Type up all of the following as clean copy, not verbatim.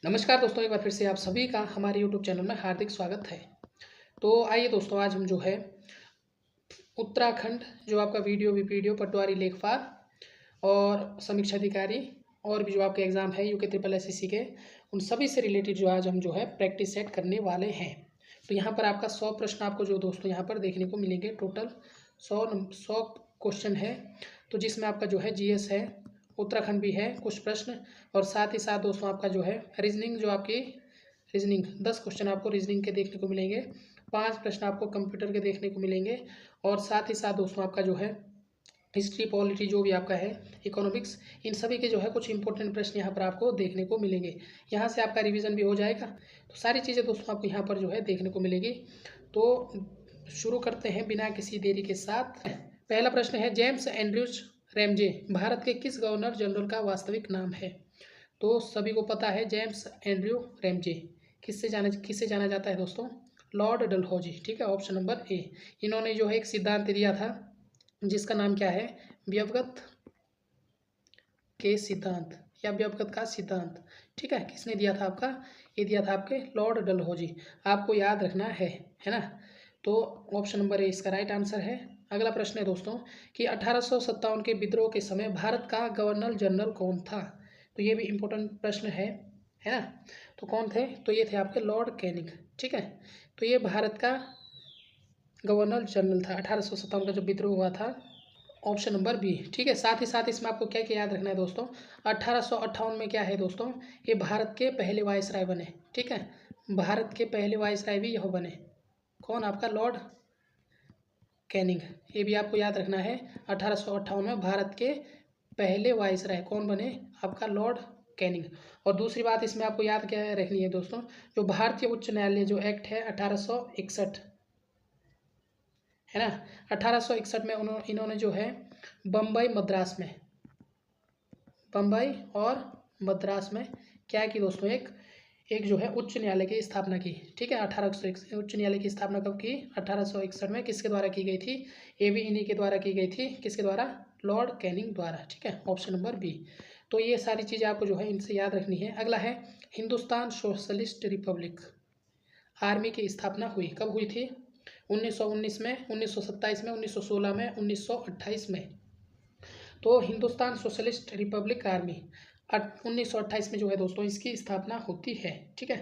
नमस्कार दोस्तों, एक बार फिर से आप सभी का हमारे यूट्यूब चैनल में हार्दिक स्वागत है। तो आइए दोस्तों, आज हम जो है उत्तराखंड जो आपका वीडियो पटवारी लेखपाल और समीक्षा अधिकारी और भी जो आपके एग्ज़ाम है यूके ट्रिपल एसएससी के, उन सभी से रिलेटेड जो आज हम जो है प्रैक्टिस सेट करने वाले हैं। तो यहाँ पर आपका 100 प्रश्न आपको जो दोस्तों यहाँ पर देखने को मिलेंगे। टोटल 100 क्वेश्चन है, तो जिसमें आपका जो है जीएस है, उत्तराखंड भी है कुछ प्रश्न, और साथ ही साथ दोस्तों आपका जो है रीजनिंग, जो आपकी रीजनिंग 10 क्वेश्चन आपको रीजनिंग के देखने को मिलेंगे, 5 प्रश्न आपको कंप्यूटर के देखने को मिलेंगे, और साथ ही साथ दोस्तों आपका जो है हिस्ट्री, पॉलिटी जो भी आपका है, इकोनॉमिक्स, इन सभी के जो है कुछ इंपॉर्टेंट प्रश्न यहाँ पर आपको देखने को मिलेंगे। यहाँ से आपका रिवीजन भी हो जाएगा। तो सारी चीज़ें दोस्तों आपको यहाँ पर जो है देखने को मिलेगी। तो शुरू करते हैं बिना किसी देरी के साथ। पहला प्रश्न है, जेम्स एंड्रयूज रैमजे भारत के किस गवर्नर जनरल का वास्तविक नाम है? तो सभी को पता है जेम्स एंड्रयू रैमजे। किससे जाना जाता है दोस्तों? लॉर्ड डलहौजी। ठीक है, ऑप्शन नंबर ए। इन्होंने जो है एक सिद्धांत दिया था जिसका नाम क्या है? व्यवगत के सिद्धांत या व्यवगत का सिद्धांत। ठीक है, किसने दिया था आपका? ये दिया था आपके लॉर्ड डलहौजी। आपको याद रखना है ना? तो ऑप्शन नंबर ए इसका राइट आंसर है। अगला प्रश्न है दोस्तों कि 1857 के विद्रोह के समय भारत का गवर्नर जनरल कौन था? तो ये भी इम्पोर्टेंट प्रश्न है ना? तो कौन थे? तो ये थे आपके लॉर्ड कैनिंग। ठीक है, तो ये भारत का गवर्नर जनरल था 1857 का जो विद्रोह हुआ था। Option number B. ठीक है, साथ ही साथ इसमें आपको क्या क्या याद रखना है दोस्तों? 1858 में क्या है दोस्तों? ये भारत के पहले वायसराय बने। ठीक है, भारत के पहले वायसराय भी यह बने। कौन? आपका लॉर्ड कैनिंग। ये भी आपको याद रखना है। 1858 में भारत के पहले वायसराय कौन बने? आपका लॉर्ड कैनिंग। और दूसरी बात इसमें आपको याद क्या रखनी है दोस्तों? जो भारतीय उच्च न्यायालय जो एक्ट है 1861, है ना? 1861 में इन्होंने जो है बम्बई और मद्रास में क्या की दोस्तों? एक जो है उच्च न्यायालय की स्थापना की। ठीक है, 1861 उच्च न्यायालय की स्थापना कब की? 1861 में। किसके द्वारा की गई थी? ये भी इन्हीं के द्वारा की गई थी। किसके द्वारा? लॉर्ड कैनिंग द्वारा। ठीक है, ऑप्शन नंबर बी। तो ये सारी चीज़ें आपको जो है इनसे याद रखनी है। अगला है, हिंदुस्तान सोशलिस्ट रिपब्लिक आर्मी की स्थापना हुई कब हुई थी? 1919 में, 1927 में, 1916 में, 1928 में। तो हिंदुस्तान सोशलिस्ट रिपब्लिक आर्मी 1928 में जो है दोस्तों इसकी स्थापना होती है। ठीक है,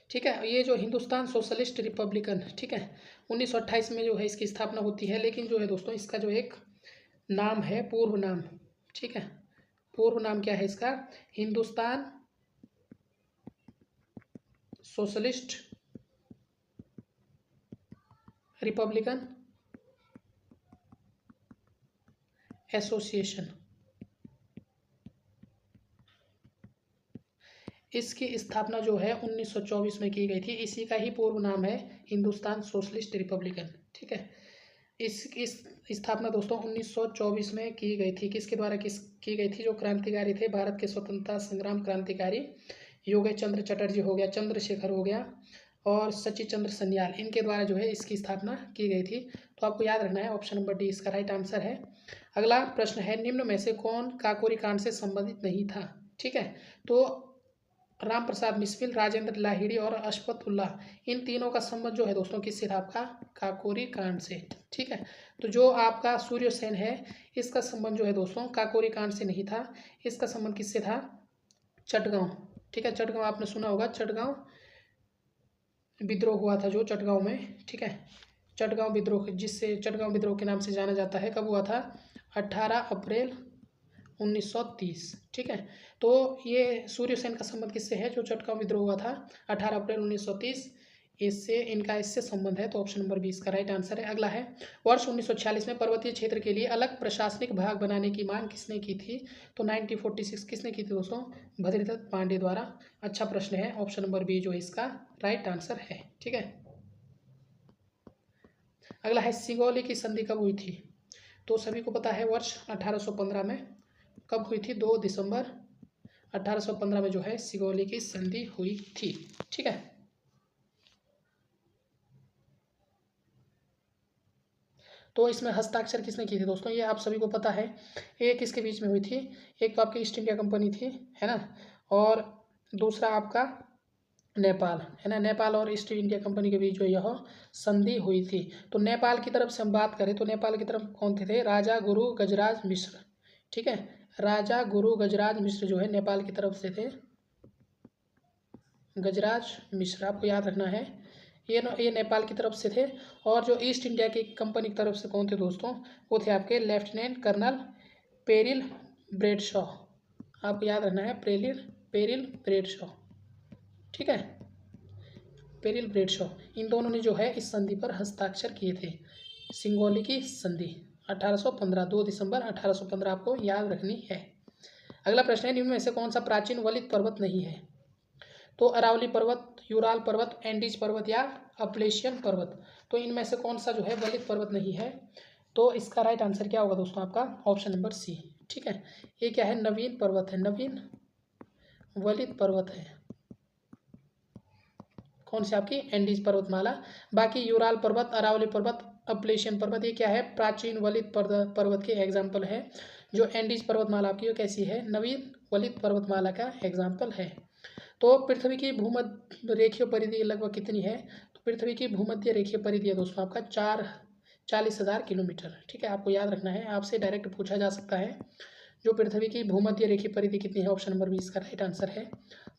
ठीक है, ये जो हिंदुस्तान सोशलिस्ट रिपब्लिकन, ठीक है, 1928 में जो है इसकी स्थापना होती है। लेकिन जो है दोस्तों इसका जो एक नाम है, पूर्व नाम, ठीक है, पूर्व नाम क्या है इसका? Hindustan socialist Republican association. इसकी स्थापना जो है 1924 में की गई थी। इसी का ही पूर्व नाम है हिंदुस्तान सोशलिस्ट रिपब्लिकन। ठीक है, इस स्थापना दोस्तों 1924 में की गई थी। किसके द्वारा की गई थी? जो क्रांतिकारी थे, भारत के स्वतंत्रता संग्राम क्रांतिकारी, योगेश चंद्र चटर्जी हो गया, चंद्रशेखर हो गया, और सचिन चंद्र सन्याल, इनके द्वारा जो है इसकी स्थापना की गई थी। तो आपको याद रखना है, ऑप्शन नंबर डी इसका राइट आंसर है। अगला प्रश्न है, निम्न में से कौन काकोरी कांड से संबंधित नहीं था? ठीक है, तो राम प्रसाद मिस्फिल, राजेंद्र लाहिड़ी और अशफत उल्लाह, इन तीनों का संबंध जो है दोस्तों किससे था? आपका काकोरी कांड से। ठीक है, तो जो आपका सूर्य सेन है, इसका संबंध जो है दोस्तों काकोरी कांड से नहीं था। इसका संबंध किससे था? चटगांव। ठीक है, चटगांव आपने सुना होगा, चटगांव विद्रोह हुआ था जो चटगांव में। ठीक है, चटगांव विद्रोह, जिससे चटगांव विद्रोह के नाम से जाना जाता है, कब हुआ था? 18 अप्रैल 1930। ठीक है, तो ये सूर्यसेन का संबंध किससे है? जो चटगांव विद्रोह हुआ था 18 अप्रैल 1930, इससे संबंध है। तो ऑप्शन नंबर बी इसका राइट आंसर है। अगला है, वर्ष 1946 में पर्वतीय क्षेत्र के लिए अलग प्रशासनिक भाग बनाने की मांग किसने की थी? तो 1946 किसने की थी दोस्तों? भद्रीदत्त पांडे द्वारा। अच्छा प्रश्न है, ऑप्शन नंबर बी जो है इसका राइट आंसर है। ठीक है, अगला है, सिगौली की संधि कब हुई थी? तो सभी को पता है, वर्ष 1815 में। कब हुई थी? 2 दिसंबर 1815 में जो है सिगौली की संधि हुई थी। ठीक है, तो इसमें हस्ताक्षर किसने किए थे दोस्तों, ये आप सभी को पता है। एक किसके बीच में हुई थी, एक तो आपकी ईस्ट इंडिया कंपनी थी, है ना, और दूसरा आपका नेपाल, है ना। नेपाल और ईस्ट इंडिया कंपनी के बीच जो यह संधि हुई थी। तो नेपाल की तरफ से हम बात करें तो नेपाल की तरफ कौन थे, राजा गुरु गजराज मिश्र, ठीक है। राजा गुरु गजराज मिश्र जो है नेपाल की तरफ से थे, गजराज मिश्र आपको याद रखना है। ये नेपाल की तरफ से थे। और जो ईस्ट इंडिया की कंपनी की तरफ से कौन थे दोस्तों, वो थे आपके लेफ्टिनेंट कर्नल पेरिल ब्रेडशॉ, आपको याद रखना है, पेरिल ब्रेडशॉ, ठीक है, पेरिल ब्रेडशॉ। इन दोनों ने जो है इस संधि पर हस्ताक्षर किए थे, सिंगोली की संधि 1815, 2 दिसंबर 1815 आपको याद रखनी है। अगला प्रश्न है, निम्न में से कौन सा प्राचीन वलित पर्वत नहीं है। तो अरावली पर्वत, यूराल पर्वत, एंडीज पर्वत या अपलेशियन पर्वत। तो इनमें से कौन सा जो है वलित पर्वत नहीं है। तो इसका राइट आंसर क्या होगा दोस्तों, आपका ऑप्शन नंबर सी, ठीक है। ये क्या है, नवीन पर्वत है, नवीन वलित पर्वत है। कौन सी आपकी, एंडीज पर्वतमाला। बाकी यूराल पर्वत, अरावली पर्वत, अपलेशियन पर्वत, ये क्या है, प्राचीन वलित पर्वत के एग्जाम्पल है। जो एंडीज पर्वतमाला आपकी वो कैसी है, नवीन वलित पर्वतमाला का एग्जाम्पल है। तो पृथ्वी की भूमध्य रेखीय परिधि लगभग कितनी है। तो पृथ्वी की भूमध्य रेखीय परिधि है दोस्तों आपका 40,000 किलोमीटर, ठीक है। आपको याद रखना है, आपसे डायरेक्ट पूछा जा सकता है जो पृथ्वी की भूमध्य रेखीय परिधि कितनी है, ऑप्शन नंबर 20 का राइट आंसर है।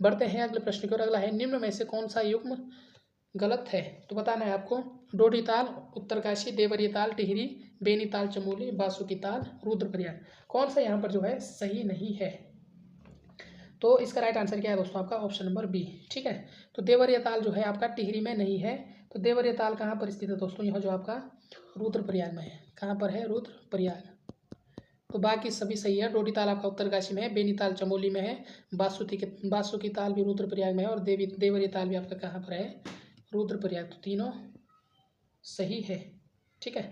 बढ़ते हैं अगले प्रश्न की ओर। अगला है, निम्न में से कौन सा युग्म गलत है। तो बताना है आपको, डोडी ताल, उत्तरकाशी, देवरिया ताल, टिहरी, बेनीताल चमोली, बासुकी ताल, रुद्रप्रयाग, कौन सा यहाँ पर जो है सही नहीं है। तो इसका राइट आंसर क्या है दोस्तों, आपका ऑप्शन नंबर बी, ठीक है। तो देवरिया ताल जो है आपका टिहरी में नहीं है। तो देवरिया ताल कहाँ पर स्थित है दोस्तों, यह जो आपका रुद्रप्रयाग में है। कहाँ पर है, रुद्रप्रयाग। तो बाकी सभी सही है। डोडी ताल आपका उत्तरकाशी में है, बेनीताल चमोली में है, बासुकी ताल भी रुद्रप्रयाग में है, और देवरिया ताल भी आपका कहाँ पर है, रुद्रप्रयाग। तो तीनों सही है, ठीक है।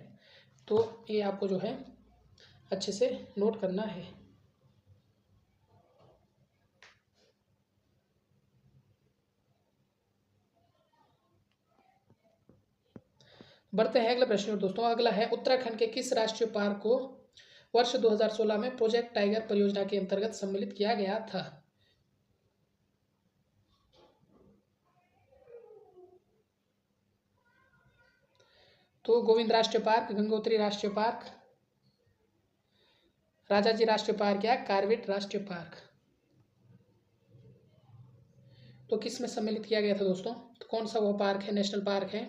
तो ये आपको जो है अच्छे से नोट करना है। बढ़ते हैं अगले प्रश्न दोस्तों। अगला है, उत्तराखंड के किस राष्ट्रीय पार्क को वर्ष 2016 में प्रोजेक्ट टाइगर परियोजना के अंतर्गत सम्मिलित किया गया था। तो गोविंद राष्ट्रीय पार्क, गंगोत्री राष्ट्रीय पार्क, राजाजी राष्ट्रीय पार्क या कार्बेट राष्ट्रीय पार्क। तो किस में सम्मिलित किया गया था दोस्तों, तो कौन सा वो पार्क है, नेशनल पार्क है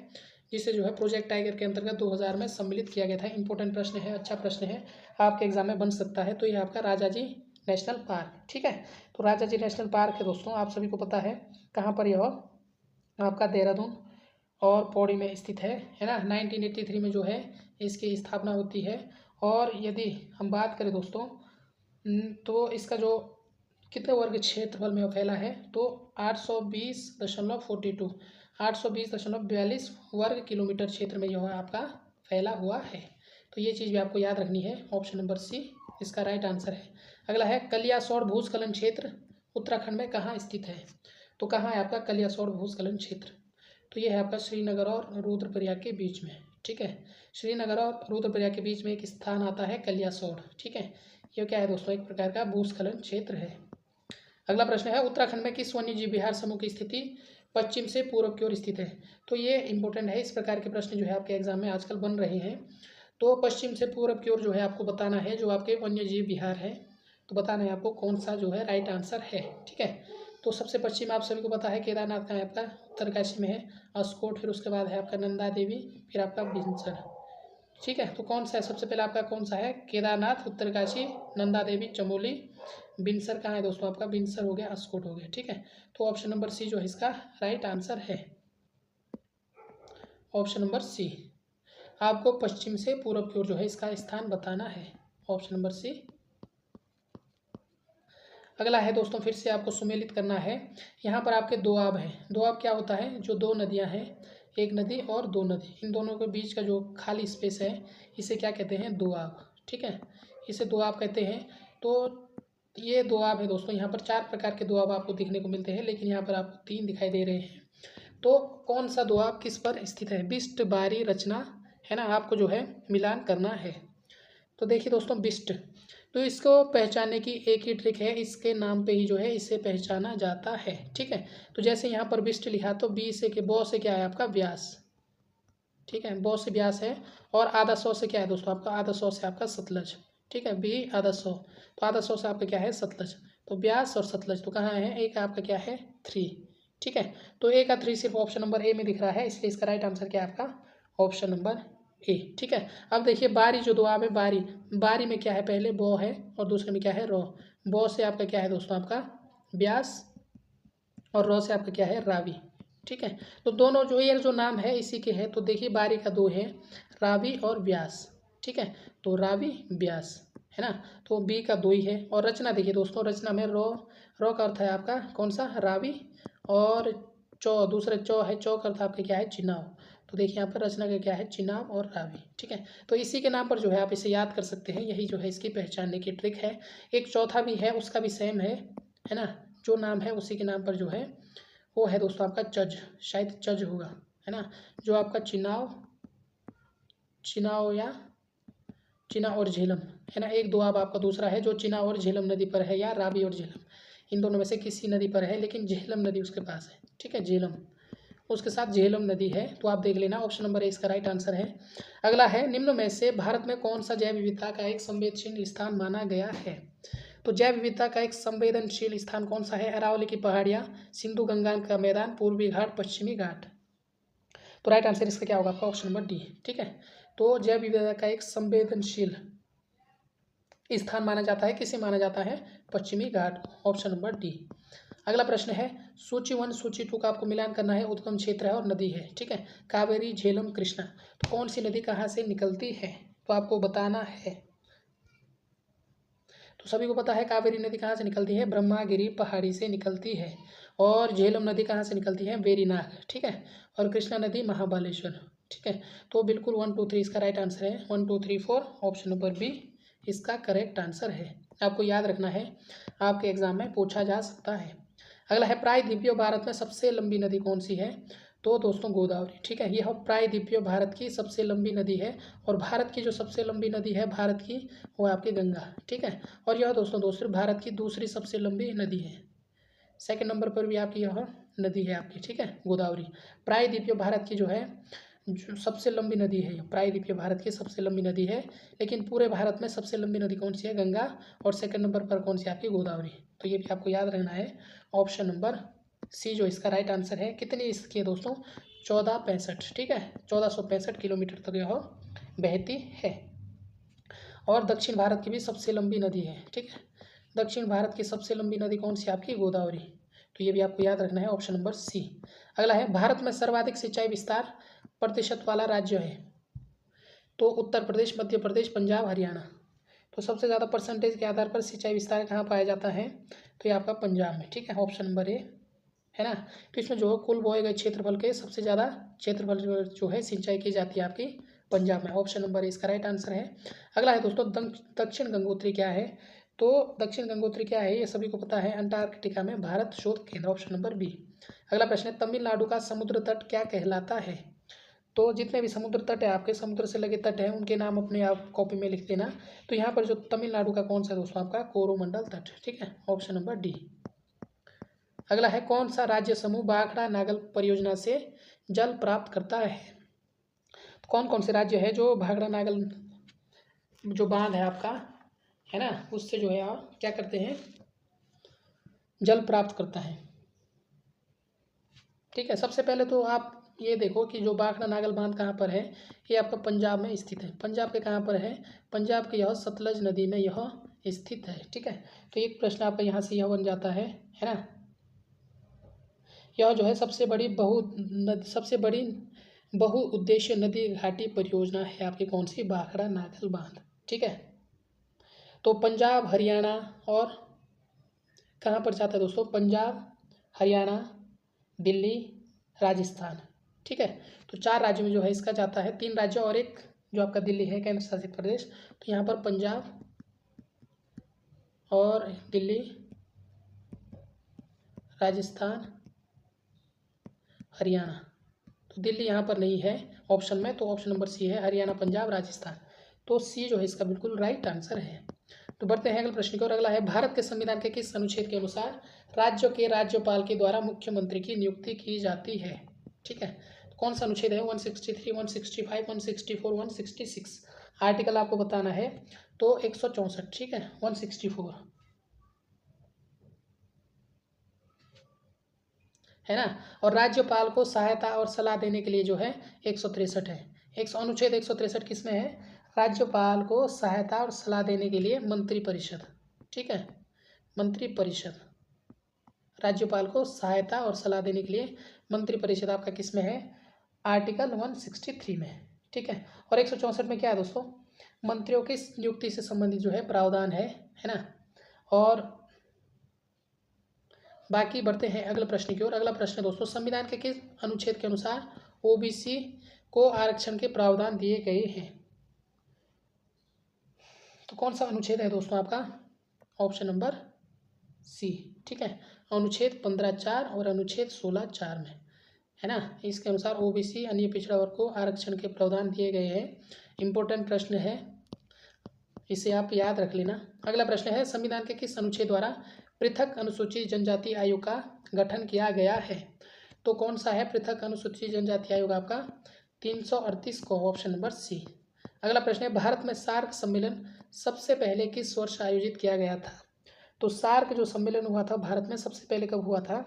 जिसे जो है प्रोजेक्ट टाइगर के अंतर्गत 2000 में सम्मिलित किया गया था। इंपॉर्टेंट प्रश्न है, अच्छा प्रश्न है, आपके एग्जाम में बन सकता है। तो ये आपका राजाजी नेशनल पार्क, ठीक है। तो राजाजी नेशनल पार्क है दोस्तों, आप सभी को पता है कहाँ पर यह आपका देहरादून और पौड़ी में स्थित है ना। 1983 में जो है इसकी स्थापना होती है। और यदि हम बात करें दोस्तों तो इसका जो कितने वर्ग क्षेत्रफल में फैला है, तो 820.42 820.42 वर्ग किलोमीटर क्षेत्र में यह आपका फैला हुआ है। तो ये चीज़ भी आपको याद रखनी है, ऑप्शन नंबर सी इसका राइट आंसर है। अगला है, कलियासोड़ भूस्खलन क्षेत्र उत्तराखंड में कहाँ स्थित है। तो कहाँ है आपका कलियासोड़ भूस्खलन क्षेत्र, तो ये है आपका श्रीनगर और रुद्रप्रयाग के बीच में, ठीक है। श्रीनगर और रुद्रप्रयाग के बीच में एक स्थान आता है कलियासोड़, ठीक है। ये क्या है दोस्तों, एक प्रकार का भूस्खलन क्षेत्र है। अगला प्रश्न है, उत्तराखंड में किस वन्यजीव विहार समूह की स्थिति पश्चिम से पूर्व की ओर स्थित है। तो ये इंपॉर्टेंट है, इस प्रकार के प्रश्न जो है आपके एग्जाम में आजकल बन रहे हैं। तो पश्चिम से पूर्व की ओर जो है आपको बताना है जो आपके वन्यजीव विहार है। तो बताना है आपको कौन सा जो है राइट आंसर है, ठीक है। तो सबसे पश्चिम आप सभी को पता है केदारनाथ का है आपका, उत्तरकाशी में है अस्कोट, फिर उसके बाद है आपका नंदा देवी, फिर आपका बिंसर, ठीक है। तो कौन सा है सबसे पहले आपका, कौन सा है, केदारनाथ, उत्तरकाशी, नंदा देवी, चमोली, बिनसर कहाँ है दोस्तों आपका, बिनसर हो गया, अस्कोट हो गया, ठीक है। तो ऑप्शन नंबर सी जो है इसका राइट आंसर है, ऑप्शन नंबर सी। आपको पश्चिम से पूर्व की ओर जो है इसका स्थान बताना है, ऑप्शन नंबर सी। अगला है दोस्तों, फिर से आपको सुमेलित करना है। यहाँ पर आपके दो आब हैं। दो आब क्या होता है, जो दो नदियाँ हैं, एक नदी और दो नदी, इन दोनों के बीच का जो खाली स्पेस है इसे क्या कहते हैं, दोआब, ठीक है। इसे दोआब कहते हैं। तो ये दोआब है दोस्तों, यहाँ पर 4 प्रकार के दोआब आपको देखने को मिलते हैं, लेकिन यहाँ पर आपको 3 दिखाई दे रहे हैं। तो कौन सा दोआब किस पर स्थित है, बिस्ट, बारी, रचना, है ना, आपको जो है मिलान करना है। तो देखिए दोस्तों बिस्ट, तो इसको पहचानने की एक ही ट्रिक है, इसके नाम पे ही जो है इसे पहचाना जाता है। ठीक है, तो जैसे यहाँ पर बिस्ट लिखा तो बी से के बॉ से क्या है आपका व्यास। ठीक है, बॉ से व्यास है, और आधा सौ से क्या है दोस्तों आपका, आधा सौ से आपका सतलज। ठीक है, बी आधा सौ, तो आधा सौ से आपका क्या है सतलज। तो व्यास और सतलज तो कहाँ है, एक आपका क्या है 3। ठीक है, तो ए का 3 सिर्फ ऑप्शन नंबर ए में दिख रहा है, इसलिए इसका राइट आंसर क्या है आपका ऑप्शन नंबर ए। ठीक है, अब देखिए बारी जो दो आप है, बारी बारी में क्या है, पहले बॉ है और दूसरे में क्या है रॉ। बॉ से आपका क्या है दोस्तों आपका व्यास, और रॉ से आपका क्या है रावी। ठीक है, तो दोनों जो ये जो नाम है इसी के हैं, तो देखिए बारी का दो है, रावी और व्यास। ठीक है, तो रावी व्यास है ना, तो बी का दो ही है। और रचना देखिए दोस्तों, रचना में रॉ का अर्थ है आपका कौन सा, रावी, और चौ दूसरे चौ है, चौ का अर्थ आपका क्या है चिनाव। तो देखिए यहाँ पर रचना का क्या है चिनाब और रावी। ठीक है, तो इसी के नाम पर जो है आप इसे याद कर सकते हैं, यही जो है इसकी पहचानने की ट्रिक है। एक चौथा भी है, उसका भी सेम है ना, जो नाम है उसी के नाम पर जो है वो है दोस्तों आपका चज, शायद चज होगा, है ना, जो आपका चिनाव या चिना और झेलम है ना, एक दो अब आपका दूसरा है जो चिना और झेलम नदी पर है, या रावी और झेलम, इन दोनों में से किसी नदी पर है, लेकिन झेलम नदी उसके पास है। ठीक है, झेलम उसके साथ झेलम नदी है, तो आप देख लेना, ऑप्शन नंबर ए इसका राइट आंसर है। अगला है, निम्न में से भारत में कौन सा जैव विविधता का एक संवेदनशील स्थान माना गया है। तो जैव विविधता का एक संवेदनशील स्थान कौन सा है, अरावली की पहाड़ियाँ, सिंधु गंगा का मैदान, पूर्वी घाट, पश्चिमी घाट। तो राइट आंसर इसका क्या होगा आपका ऑप्शन नंबर डी। ठीक है, तो जैव विविधता का एक संवेदनशील स्थान माना जाता है, किसे माना जाता है, पश्चिमी घाट, ऑप्शन नंबर डी। अगला प्रश्न है, सूची 1 सूची 2 का आपको मिलान करना है, उद्गम क्षेत्र है और नदी है। ठीक है, कावेरी, झेलम, कृष्णा, तो कौन सी नदी कहाँ से निकलती है, तो आपको बताना है। तो सभी को पता है कावेरी नदी कहाँ से निकलती है, ब्रह्मागिरी पहाड़ी से निकलती है, और झेलम नदी कहाँ से निकलती है, वेरीनाग। ठीक है, और कृष्णा नदी महाबालेश्वर। ठीक है, तो बिल्कुल 1 2 3 इसका राइट आंसर है, 1 2 3 4 ऑप्शन नंबर बी इसका करेक्ट आंसर है। आपको याद रखना है, आपके एग्जाम में पूछा जा सकता है। अगला है, प्रायद्वीपीय भारत में सबसे लंबी नदी कौन सी है, तो दोस्तों गोदावरी। ठीक है, यह प्रायद्वीपीय भारत की सबसे लंबी नदी है, और भारत की जो सबसे लंबी नदी है भारत की, वो है आपकी गंगा। ठीक है, और यह दोस्तों भारत की दूसरी सबसे लंबी नदी है, सेकंड नंबर पर भी आपकी यह नदी है आपकी। ठीक है, गोदावरी। प्रायद्वीपीय भारत की जो है जो सबसे लंबी नदी है, प्रायद्वीपीय भारत की सबसे लंबी नदी है, लेकिन पूरे भारत में सबसे लंबी नदी कौन सी है, गंगा, और सेकंड नंबर पर कौन सी आपकी गोदावरी। तो ये भी आपको याद रहना है, ऑप्शन नंबर सी जो इसका राइट आंसर है। कितनी इसकी है दोस्तों, 1465। ठीक है, 1465 किलोमीटर तक यह बहती है, और दक्षिण भारत की भी सबसे लंबी नदी है। ठीक है, दक्षिण भारत की सबसे लंबी नदी कौन सी आपकी, गोदावरी। तो ये भी आपको याद रखना है, ऑप्शन नंबर सी। अगला है, भारत में सर्वाधिक सिंचाई विस्तार प्रतिशत वाला राज्य है, तो उत्तर प्रदेश, मध्य प्रदेश, पंजाब, हरियाणा। तो सबसे ज़्यादा परसेंटेज के आधार पर सिंचाई विस्तार कहाँ पाया जाता है, तो ये आपका पंजाब में। ठीक है, ऑप्शन नंबर ए है ना, तो इसमें जो कुल बोए गए क्षेत्रफल के सबसे ज़्यादा क्षेत्रफल जो है सिंचाई की जाती है आपकी पंजाब में, ऑप्शन नंबर इसका राइट आंसर है। अगला है दोस्तों, दक्षिण गंगोत्री क्या है, तो दक्षिण गंगोत्री क्या है, ये सभी को पता है, अंटार्कटिका में भारत शोध केंद्र, ऑप्शन नंबर बी। अगला प्रश्न है, तमिलनाडु का समुद्र तट क्या कहलाता है, तो जितने भी समुद्र तट है आपके, समुद्र से लगे तट हैं, उनके नाम अपने आप कॉपी में लिख देना। तो यहाँ पर जो तमिलनाडु का कौन सा दोस्तों आपका, कोरोमंडल तट। ठीक है, ऑप्शन नंबर डी। अगला है, कौन सा राज्य समूह भाखड़ा नागल परियोजना से जल प्राप्त करता है, तो कौन कौन से राज्य है जो भाखड़ा नागल जो बांध है आपका, है ना, उससे जो है आप क्या करते हैं, जल प्राप्त करता है। ठीक है, सबसे पहले तो आप ये देखो कि जो भाखड़ा नागल बांध कहाँ पर है, ये आपका पंजाब में स्थित है। पंजाब के कहाँ पर है, पंजाब के यह सतलज नदी में यह स्थित है। ठीक है, तो एक प्रश्न आपका यहाँ से यह बन जाता है ना, यह जो है सबसे बड़ी बहुउद्देश्य नदी घाटी परियोजना है आपकी कौन सी, भाखड़ा नागल बांध। ठीक है, तो पंजाब, हरियाणा, और कहाँ पर जाता है दोस्तों, पंजाब, हरियाणा, दिल्ली, राजस्थान। ठीक है, तो 4 राज्यों में जो है इसका जाता है, 3 राज्य और एक जो आपका दिल्ली है केंद्र शासित प्रदेश। तो यहाँ पर पंजाब और दिल्ली, राजस्थान, हरियाणा, तो दिल्ली यहाँ पर नहीं है ऑप्शन में, तो ऑप्शन नंबर सी है हरियाणा, पंजाब, राजस्थान। तो सी जो है इसका बिल्कुल राइट आंसर है। तो बढ़ते हैं अगले प्रश्न की ओर। अगला है, भारत के संविधान के किस अनुच्छेद के अनुसार राज्यों के राज्यपाल के द्वारा मुख्यमंत्री की नियुक्ति की जाती है? ठीक है, तो कौन सा अनुच्छेद है? 163, 165, 164, 166। आर्टिकल आपको बताना है, तो 164। ठीक है, 164 है ना। और राज्यपाल को सहायता और सलाह देने के लिए जो है 163 है। अनुच्छेद 163 किस में है? राज्यपाल को सहायता और सलाह देने के लिए मंत्रिपरिषद। ठीक है, मंत्रिपरिषद, राज्यपाल को सहायता और सलाह देने के लिए मंत्रिपरिषद आपका किस में है? आर्टिकल 163 में। ठीक है, और 164 में क्या है दोस्तों? मंत्रियों की नियुक्ति से संबंधित जो है प्रावधान है ना। और बाकी बढ़ते हैं अगले प्रश्न की ओर। अगला प्रश्न दोस्तों, संविधान के किस अनुच्छेद के अनुसार ओबीसी को आरक्षण के प्रावधान दिए गए हैं? तो कौन सा अनुच्छेद है दोस्तों आपका? Option number C. ठीक है, अनुच्छेद 15(4) और अनुच्छेद 16(4) में, है ना। इसके अनुसार ओबीसी अन्य पिछड़ा वर्ग को आरक्षण के प्रावधान दिए गए हैं। इंपॉर्टेंट प्रश्न है, इसे आप याद रख लेना। अगला प्रश्न है, संविधान के किस अनुच्छेद द्वारा पृथक अनुसूचित जनजाति आयोग का गठन किया गया है? तो कौन सा है पृथक अनुसूचित जनजाति आयोग आपका? 338 को, ऑप्शन नंबर सी। अगला प्रश्न है, भारत में सार्क सम्मेलन सबसे पहले किस वर्ष आयोजित किया गया था? तो सार्क जो सम्मेलन हुआ था भारत में सबसे पहले कब हुआ था?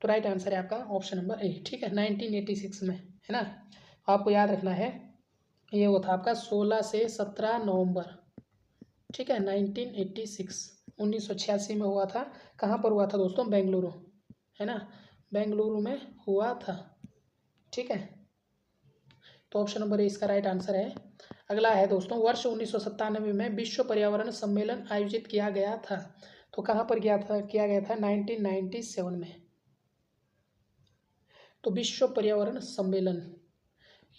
तो राइट आंसर है आपका ऑप्शन नंबर ए। ठीक है, 1986 में, है ना। आपको याद रखना है, ये हुआ था आपका 16 से 17 नवंबर। ठीक है, 1986 में हुआ था। कहाँ पर हुआ था दोस्तों? बेंगलुरु, है ना, बेंगलुरु में हुआ था। ठीक है, तो ऑप्शन नंबर ए इसका राइट आंसर है। अगला है दोस्तों, वर्ष 1997 में विश्व पर्यावरण सम्मेलन आयोजित किया गया था। तो कहाँ पर किया गया था? 1997 में। तो विश्व पर्यावरण सम्मेलन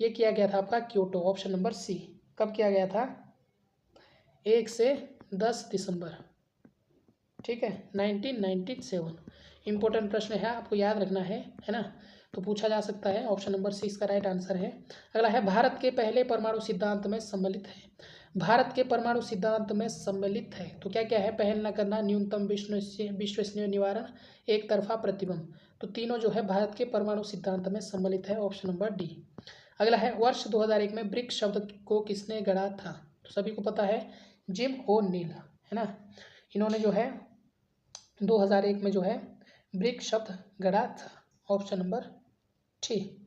ये किया गया था आपका क्योटो, ऑप्शन नंबर सी। कब किया गया था? 1 से 10 दिसंबर। ठीक है, 1997। इंपॉर्टेंट प्रश्न है, आपको याद रखना है ना। तो पूछा जा सकता है, ऑप्शन नंबर सी इसका राइट आंसर है। अगला है, भारत के पहले परमाणु सिद्धांत में सम्मिलित है। भारत के परमाणु सिद्धांत में सम्मिलित है, तो क्या क्या है? पहल न करना, न्यूनतम विश्वसनीय निवारण, एक तरफा प्रतिबंध। तो तीनों जो है भारत के परमाणु सिद्धांत में सम्मिलित है, ऑप्शन नंबर डी। अगला है, वर्ष 2001 में ब्रिक्स शब्द को किसने गढ़ा था? तो सभी को पता है, जिम ओ'नील, है ना। इन्होंने जो है 2001 में जो है ब्रिक्स शब्द गढ़ा था, option number D.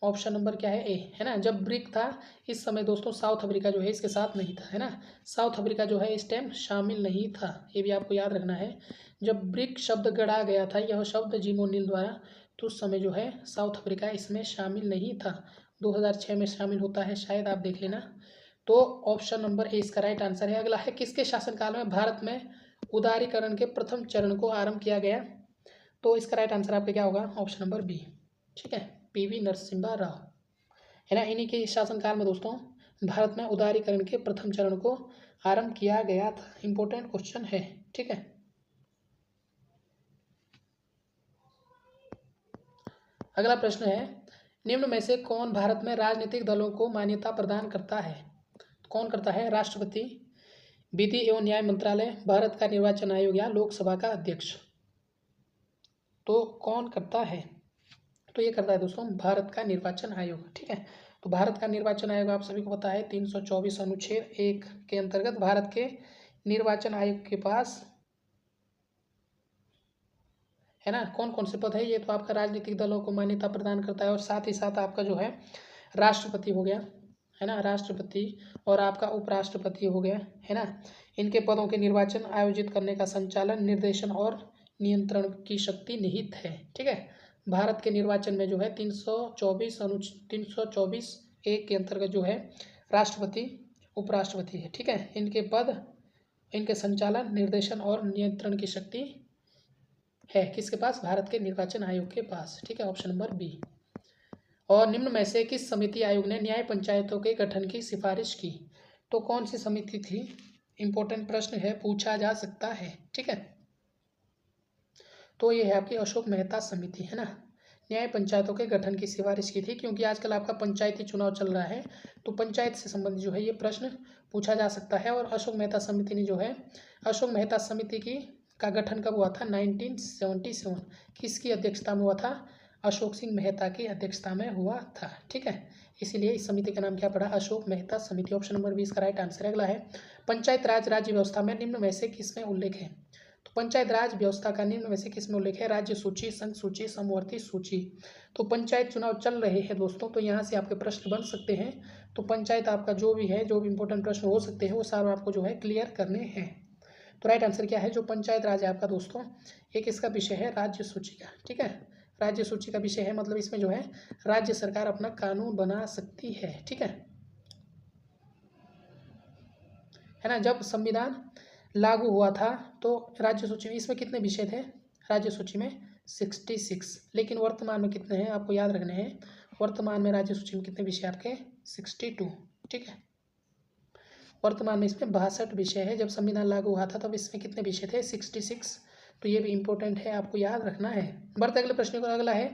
Option number क्या है? ए, है ना। जब ब्रिक था इस समय दोस्तों साउथ अफ्रीका जो है इसके साथ नहीं था, है ना। साउथ अफ्रीका जो है इस टाइम शामिल नहीं था, ये भी आपको याद रखना है। जब ब्रिक शब्द गढ़ा गया था, यह शब्द जिम ओ'नील द्वारा, तो उस समय जो है साउथ अफ्रीका इसमें शामिल नहीं था। 2006 में शामिल होता है शायद, आप देख लेना। तो ऑप्शन नंबर ए इसका राइट आंसर है। अगला है, किसके शासनकाल में भारत में उदारीकरण के प्रथम चरण को आरंभ किया गया? तो इसका राइट आंसर आपका क्या होगा? Option number B. ठीक है, पीवी नरसिम्हा राव, है ना। इन्हीं के शासनकाल में दोस्तों भारत में उदारीकरण के प्रथम चरण को आरंभ किया गया था। इंपॉर्टेंट क्वेश्चन है। ठीक है, अगला प्रश्न है, निम्न में से कौन भारत में राजनीतिक दलों को मान्यता प्रदान करता है? कौन करता है? राष्ट्रपति, विधि एवं न्याय मंत्रालय, भारत का निर्वाचन आयोग या लोकसभा का अध्यक्ष। तो कौन करता है? तो ये करता है दोस्तों भारत का निर्वाचन आयोग। ठीक है, तो भारत का निर्वाचन आयोग आप सभी को पता है 324 अनुच्छेद 1 के अंतर्गत भारत के निर्वाचन आयोग के पास, है ना, कौन कौन से पद है? ये तो आपका राजनीतिक दलों को मान्यता प्रदान करता है, और साथ ही साथ आपका जो है राष्ट्रपति हो गया, है ना, राष्ट्रपति, और आपका उपराष्ट्रपति हो गया, है ना। इनके पदों के निर्वाचन आयोजित करने का संचालन, निर्देशन और नियंत्रण की शक्ति निहित है। ठीक है, भारत के निर्वाचन में जो है 324 के अंतर्गत जो है राष्ट्रपति, उपराष्ट्रपति है। ठीक है, इनके पद, इनके संचालन, निर्देशन और नियंत्रण की शक्ति है किसके पास? भारत के निर्वाचन आयोग के पास। ठीक है, ऑप्शन नंबर बी। और निम्न में से किस समिति आयोग ने न्याय पंचायतों के गठन की सिफारिश की? तो कौन सी समिति थी? इंपॉर्टेंट प्रश्न है, पूछा जा सकता है। ठीक है, तो ये है आपकी अशोक मेहता समिति, है ना, न्याय पंचायतों के गठन की सिफारिश की थी, क्योंकि आजकल आपका पंचायती चुनाव चल रहा है तो पंचायत से संबंधित जो है ये प्रश्न पूछा जा सकता है। और अशोक मेहता समिति ने जो है, अशोक मेहता समिति की का गठन कब हुआ था? 1977। किसकी अध्यक्षता में हुआ था? अशोक सिंह मेहता की अध्यक्षता में हुआ था। ठीक है, इसीलिए इस समिति का नाम क्या पड़ा? अशोक मेहता समिति। ऑप्शन नंबर 20 का राइट आंसर। अगला है, पंचायत राज राज्य व्यवस्था में निम्न में से किसमें उल्लेख है? तो पंचायत राज व्यवस्था का निम्न में से किसमें उल्लेख है? राज्य सूची, संघ सूची, समवर्ती सूची। तो पंचायत चुनाव चल रहे हैं दोस्तों, तो यहाँ से आपके प्रश्न बन सकते हैं। तो पंचायत आपका जो भी है, जो भी इंपॉर्टेंट प्रश्न हो सकते हैं वो सारे आपको जो है क्लियर करने हैं। तो राइट आंसर क्या है? जो पंचायत राज है आपका दोस्तों, एक इसका विषय है राज्य सूची का। ठीक है, राज्य सूची का विषय है, मतलब इसमें जो है राज्य सरकार अपना कानून बना सकती है। ठीक है ना। जब संविधान लागू हुआ था तो राज्य सूची में इसमें कितने विषय थे? राज्य सूची में 66, लेकिन वर्तमान में कितने हैं आपको याद रखने हैं। वर्तमान में राज्य सूची में कितने विषय आपके? 62। ठीक है, वर्तमान में इसमें 62 विषय है। जब संविधान लागू हुआ था तब इसमें कितने विषय थे? 66। तो ये भी इंपॉर्टेंट है, आपको याद रखना है। बढ़ते अगले प्रश्न को। अगला है,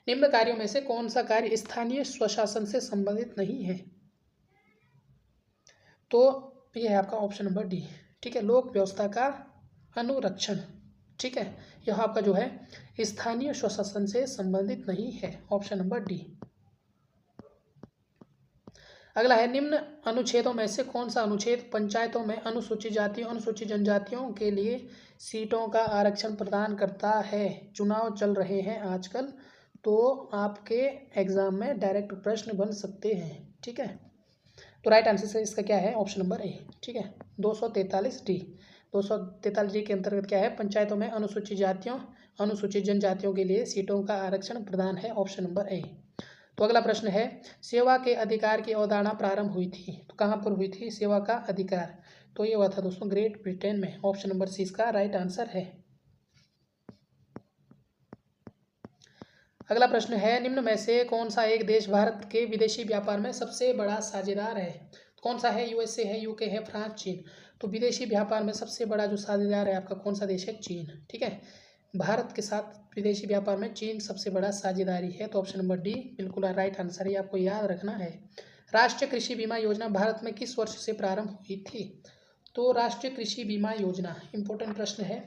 निम्न कार्यों में से कौन सा कार्य स्थानीय स्वशासन से संबंधित नहीं है? तो ये है आपका ऑप्शन नंबर डी। ठीक है, लोक व्यवस्था का अनुरक्षण। ठीक है, यह आपका जो है स्थानीय स्वशासन से संबंधित नहीं है। Option number D. अगला है, निम्न अनुच्छेदों में से कौन सा अनुच्छेद पंचायतों में अनुसूचित जातियों, अनुसूचित जनजातियों के लिए सीटों का आरक्षण प्रदान करता है? चुनाव चल रहे हैं आजकल, तो आपके एग्जाम में डायरेक्ट प्रश्न बन सकते हैं। ठीक है, तो राइट आंसर से इसका क्या है? ऑप्शन नंबर ए। ठीक है, 243 डी। 243 डी के अंतर्गत क्या है? पंचायतों में अनुसूचित जातियों, अनुसूचित जनजातियों के लिए सीटों का आरक्षण प्रदान है। ऑप्शन नंबर ए। तो अगला प्रश्न है, सेवा के अधिकार की अवधारणा प्रारंभ हुई थी, तो कहाँ पर हुई थी सेवा का अधिकार? तो ये हुआ था दोस्तों ग्रेट ब्रिटेन में। ऑप्शन नंबर सी इसका राइट आंसर है। अगला प्रश्न है, निम्न में से कौन सा एक देश भारत के विदेशी व्यापार में सबसे बड़ा साझेदार है? कौन सा है? यूएसए है, यूके है, फ्रांस, चीन। तो विदेशी व्यापार में सबसे बड़ा जो साझेदार है आपका कौन सा देश है? चीन। ठीक है, भारत के साथ विदेशी व्यापार में चीन सबसे बड़ा साझेदारी है। तो ऑप्शन नंबर डी बिल्कुल राइट आंसर है, आपको याद रखना है। राष्ट्रीय कृषि बीमा योजना भारत में किस वर्ष से प्रारंभ हुई थी? तो राष्ट्रीय कृषि बीमा योजना इंपॉर्टेंट प्रश्न है,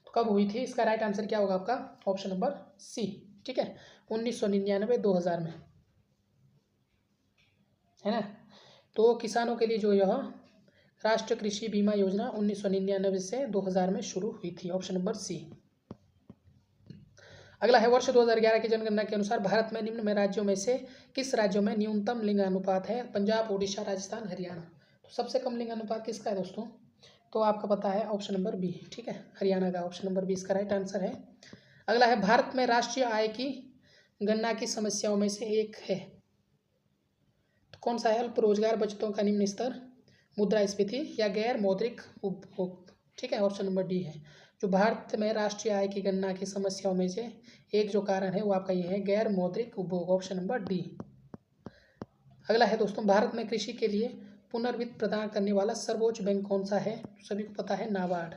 तो कब हुई थी? इसका राइट आंसर क्या होगा आपका? Option number C. ठीक है, 1999-2000 में, है ना। तो किसानों के लिए जो यह राष्ट्रीय कृषि बीमा योजना 1999 से 2000 में शुरू हुई थी। Option number C. अगला है, वर्ष 2011 की जनगणना के अनुसार भारत में निम्न में राज्यों में से किस राज्यों में न्यूनतम लिंगानुपात है? पंजाब, उड़ीसा, राजस्थान, हरियाणा। तो सबसे कम लिंगानुपात किसका है दोस्तों? तो आपका पता है ऑप्शन नंबर बी। ठीक है, हरियाणा का। ऑप्शन नंबर बी इसका राइट आंसर है। अगला है, भारत में राष्ट्रीय आय की गणना की समस्याओं में से एक है, तो कौन सा है? अल्प रोजगार, बचतों का निम्न स्तर, मुद्रास्फीति या गैर मौद्रिक उपभोग। ठीक है, ऑप्शन नंबर डी है। जो भारत में राष्ट्रीय आय की गणना की समस्याओं में से एक जो कारण है वो आपका ये है गैर मौद्रिक उपभोग। Option number D. अगला है दोस्तों, भारत में कृषि के लिए पुनर्वित्त प्रदान करने वाला सर्वोच्च बैंक कौन सा है? सभी को पता है, नाबार्ड।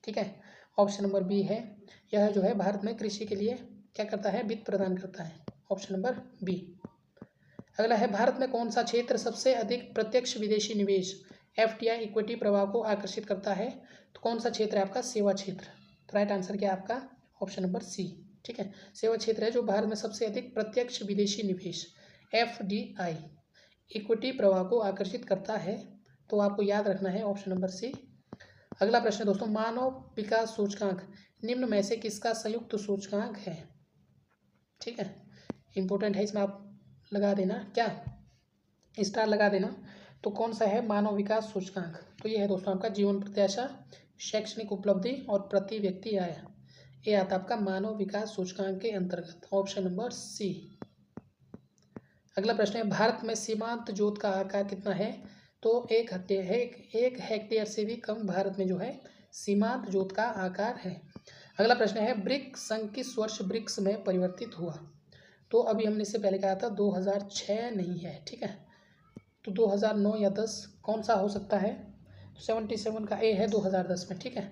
ठीक है, ऑप्शन नंबर बी है। यह जो है भारत में कृषि के लिए क्या करता है? वित्त प्रदान करता है। Option number B. अगला है, भारत में कौन सा क्षेत्र सबसे अधिक प्रत्यक्ष विदेशी निवेश एफडीआई इक्विटी प्रवाह को आकर्षित करता है? तो कौन सा क्षेत्र है आपका? सेवा क्षेत्र। तो राइट आंसर क्या है आपका? Option number C. ठीक है, सेवा क्षेत्र है जो भारत में सबसे अधिक प्रत्यक्ष विदेशी निवेश एफडीआई इक्विटी प्रवाह को आकर्षित करता है। तो आपको याद रखना है ऑप्शन नंबर सी। अगला प्रश्न दोस्तों, मानव विकास सूचकांक निम्न में से किसका संयुक्त सूचकांक है? ठीक है, इंपॉर्टेंट है, इसमें आप लगा देना, क्या स्टार लगा देना। तो कौन सा है मानव विकास सूचकांक? तो ये है दोस्तों आपका जीवन प्रत्याशा, शैक्षणिक उपलब्धि और प्रति व्यक्ति आय। ये आता आपका मानव विकास सूचकांक के अंतर्गत। Option number C. अगला प्रश्न है, भारत में सीमांत जोत का आकार कितना है? तो 1 हेक्टेयर से भी कम भारत में जो है सीमांत जोत का आकार है। अगला प्रश्न है, ब्रिक्स संघ किस वर्ष ब्रिक्स में परिवर्तित हुआ? तो अभी हमने इससे पहले कहा था 2006 नहीं है। ठीक है, तो 2009 या 10 कौन सा हो सकता है? 77 का ए है 2010 में। ठीक है,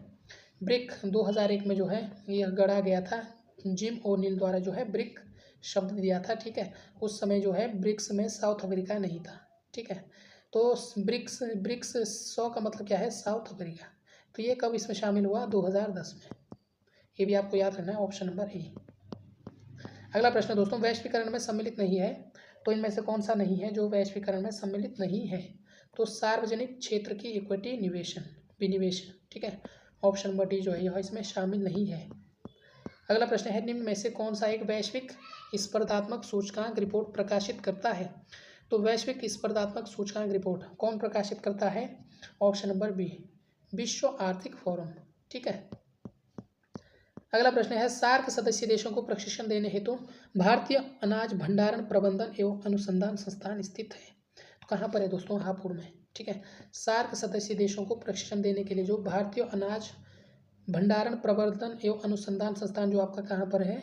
ब्रिक 2001 में जो है यह गढ़ा गया था, जिम ओनिल द्वारा जो है ब्रिक शब्द दिया था, ठीक है। उस समय जो है ब्रिक्स में साउथ अफ्रीका नहीं था, ठीक है। तो ब्रिक्स ब्रिक्स 100 का मतलब क्या है, साउथ अफ्रीका। तो ये कब इसमें शामिल हुआ, 2010 में। ये भी आपको याद रखना है, ऑप्शन नंबर ए। अगला प्रश्न दोस्तों, वैश्वीकरण में सम्मिलित नहीं है, तो इनमें से कौन सा नहीं है जो वैश्वीकरण में सम्मिलित नहीं है। तो सार्वजनिक क्षेत्र की इक्विटी विनिवेश, ठीक है। ऑप्शन नंबर डी जो है यह इसमें शामिल नहीं है। अगला प्रश्न है, निम्न में से कौन सा एक वैश्विक स्पर्धात्मक सूचकांक रिपोर्ट प्रकाशित करता है। तो वैश्विक स्पर्धात्मक सूचकांक रिपोर्ट कौन प्रकाशित करता है, ऑप्शन नंबर बी, विश्व आर्थिक फोरम, ठीक है। अगला प्रश्न है, सार्क सदस्य देशों को प्रशिक्षण देने हेतु भारतीय अनाज भंडारण प्रबंधन एवं अनुसंधान संस्थान स्थित है। तो कहाँ पर है दोस्तों, हापुड़ में, ठीक है। सार्क सदस्य देशों को प्रशिक्षण देने के लिए जो भारतीय अनाज भंडारण प्रबंधन एवं अनुसंधान संस्थान जो आपका कहाँ पर है,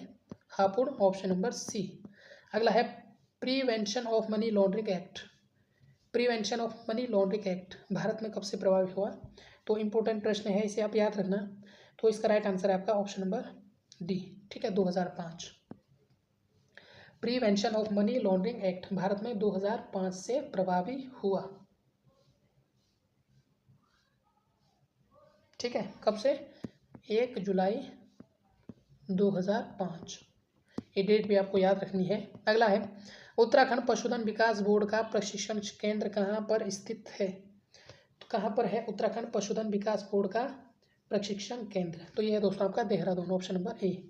हापुड़, ऑप्शन नंबर सी। अगला है, prevention of money laundering act. Prevention of money laundering act Bharat में कब से प्रभावी हुआ। तो इंपॉर्टेंट प्रश्न है, इसे आप याद रखना। तो इसका राइट आंसर है आपका ऑप्शन नंबर डी, ठीक है, 2005। Prevention of money laundering act Bharat में 2005 से प्रभावी हुआ, ठीक है। कब से, 1 जुलाई 2005। ये डेट भी आपको याद रखनी है। अगला है, उत्तराखंड पशुधन विकास बोर्ड का प्रशिक्षण केंद्र कहाँ पर स्थित है। तो कहाँ पर है उत्तराखंड पशुधन विकास बोर्ड का प्रशिक्षण केंद्र। तो ये है दोस्तों आपका देहरादून, ऑप्शन नंबर ए।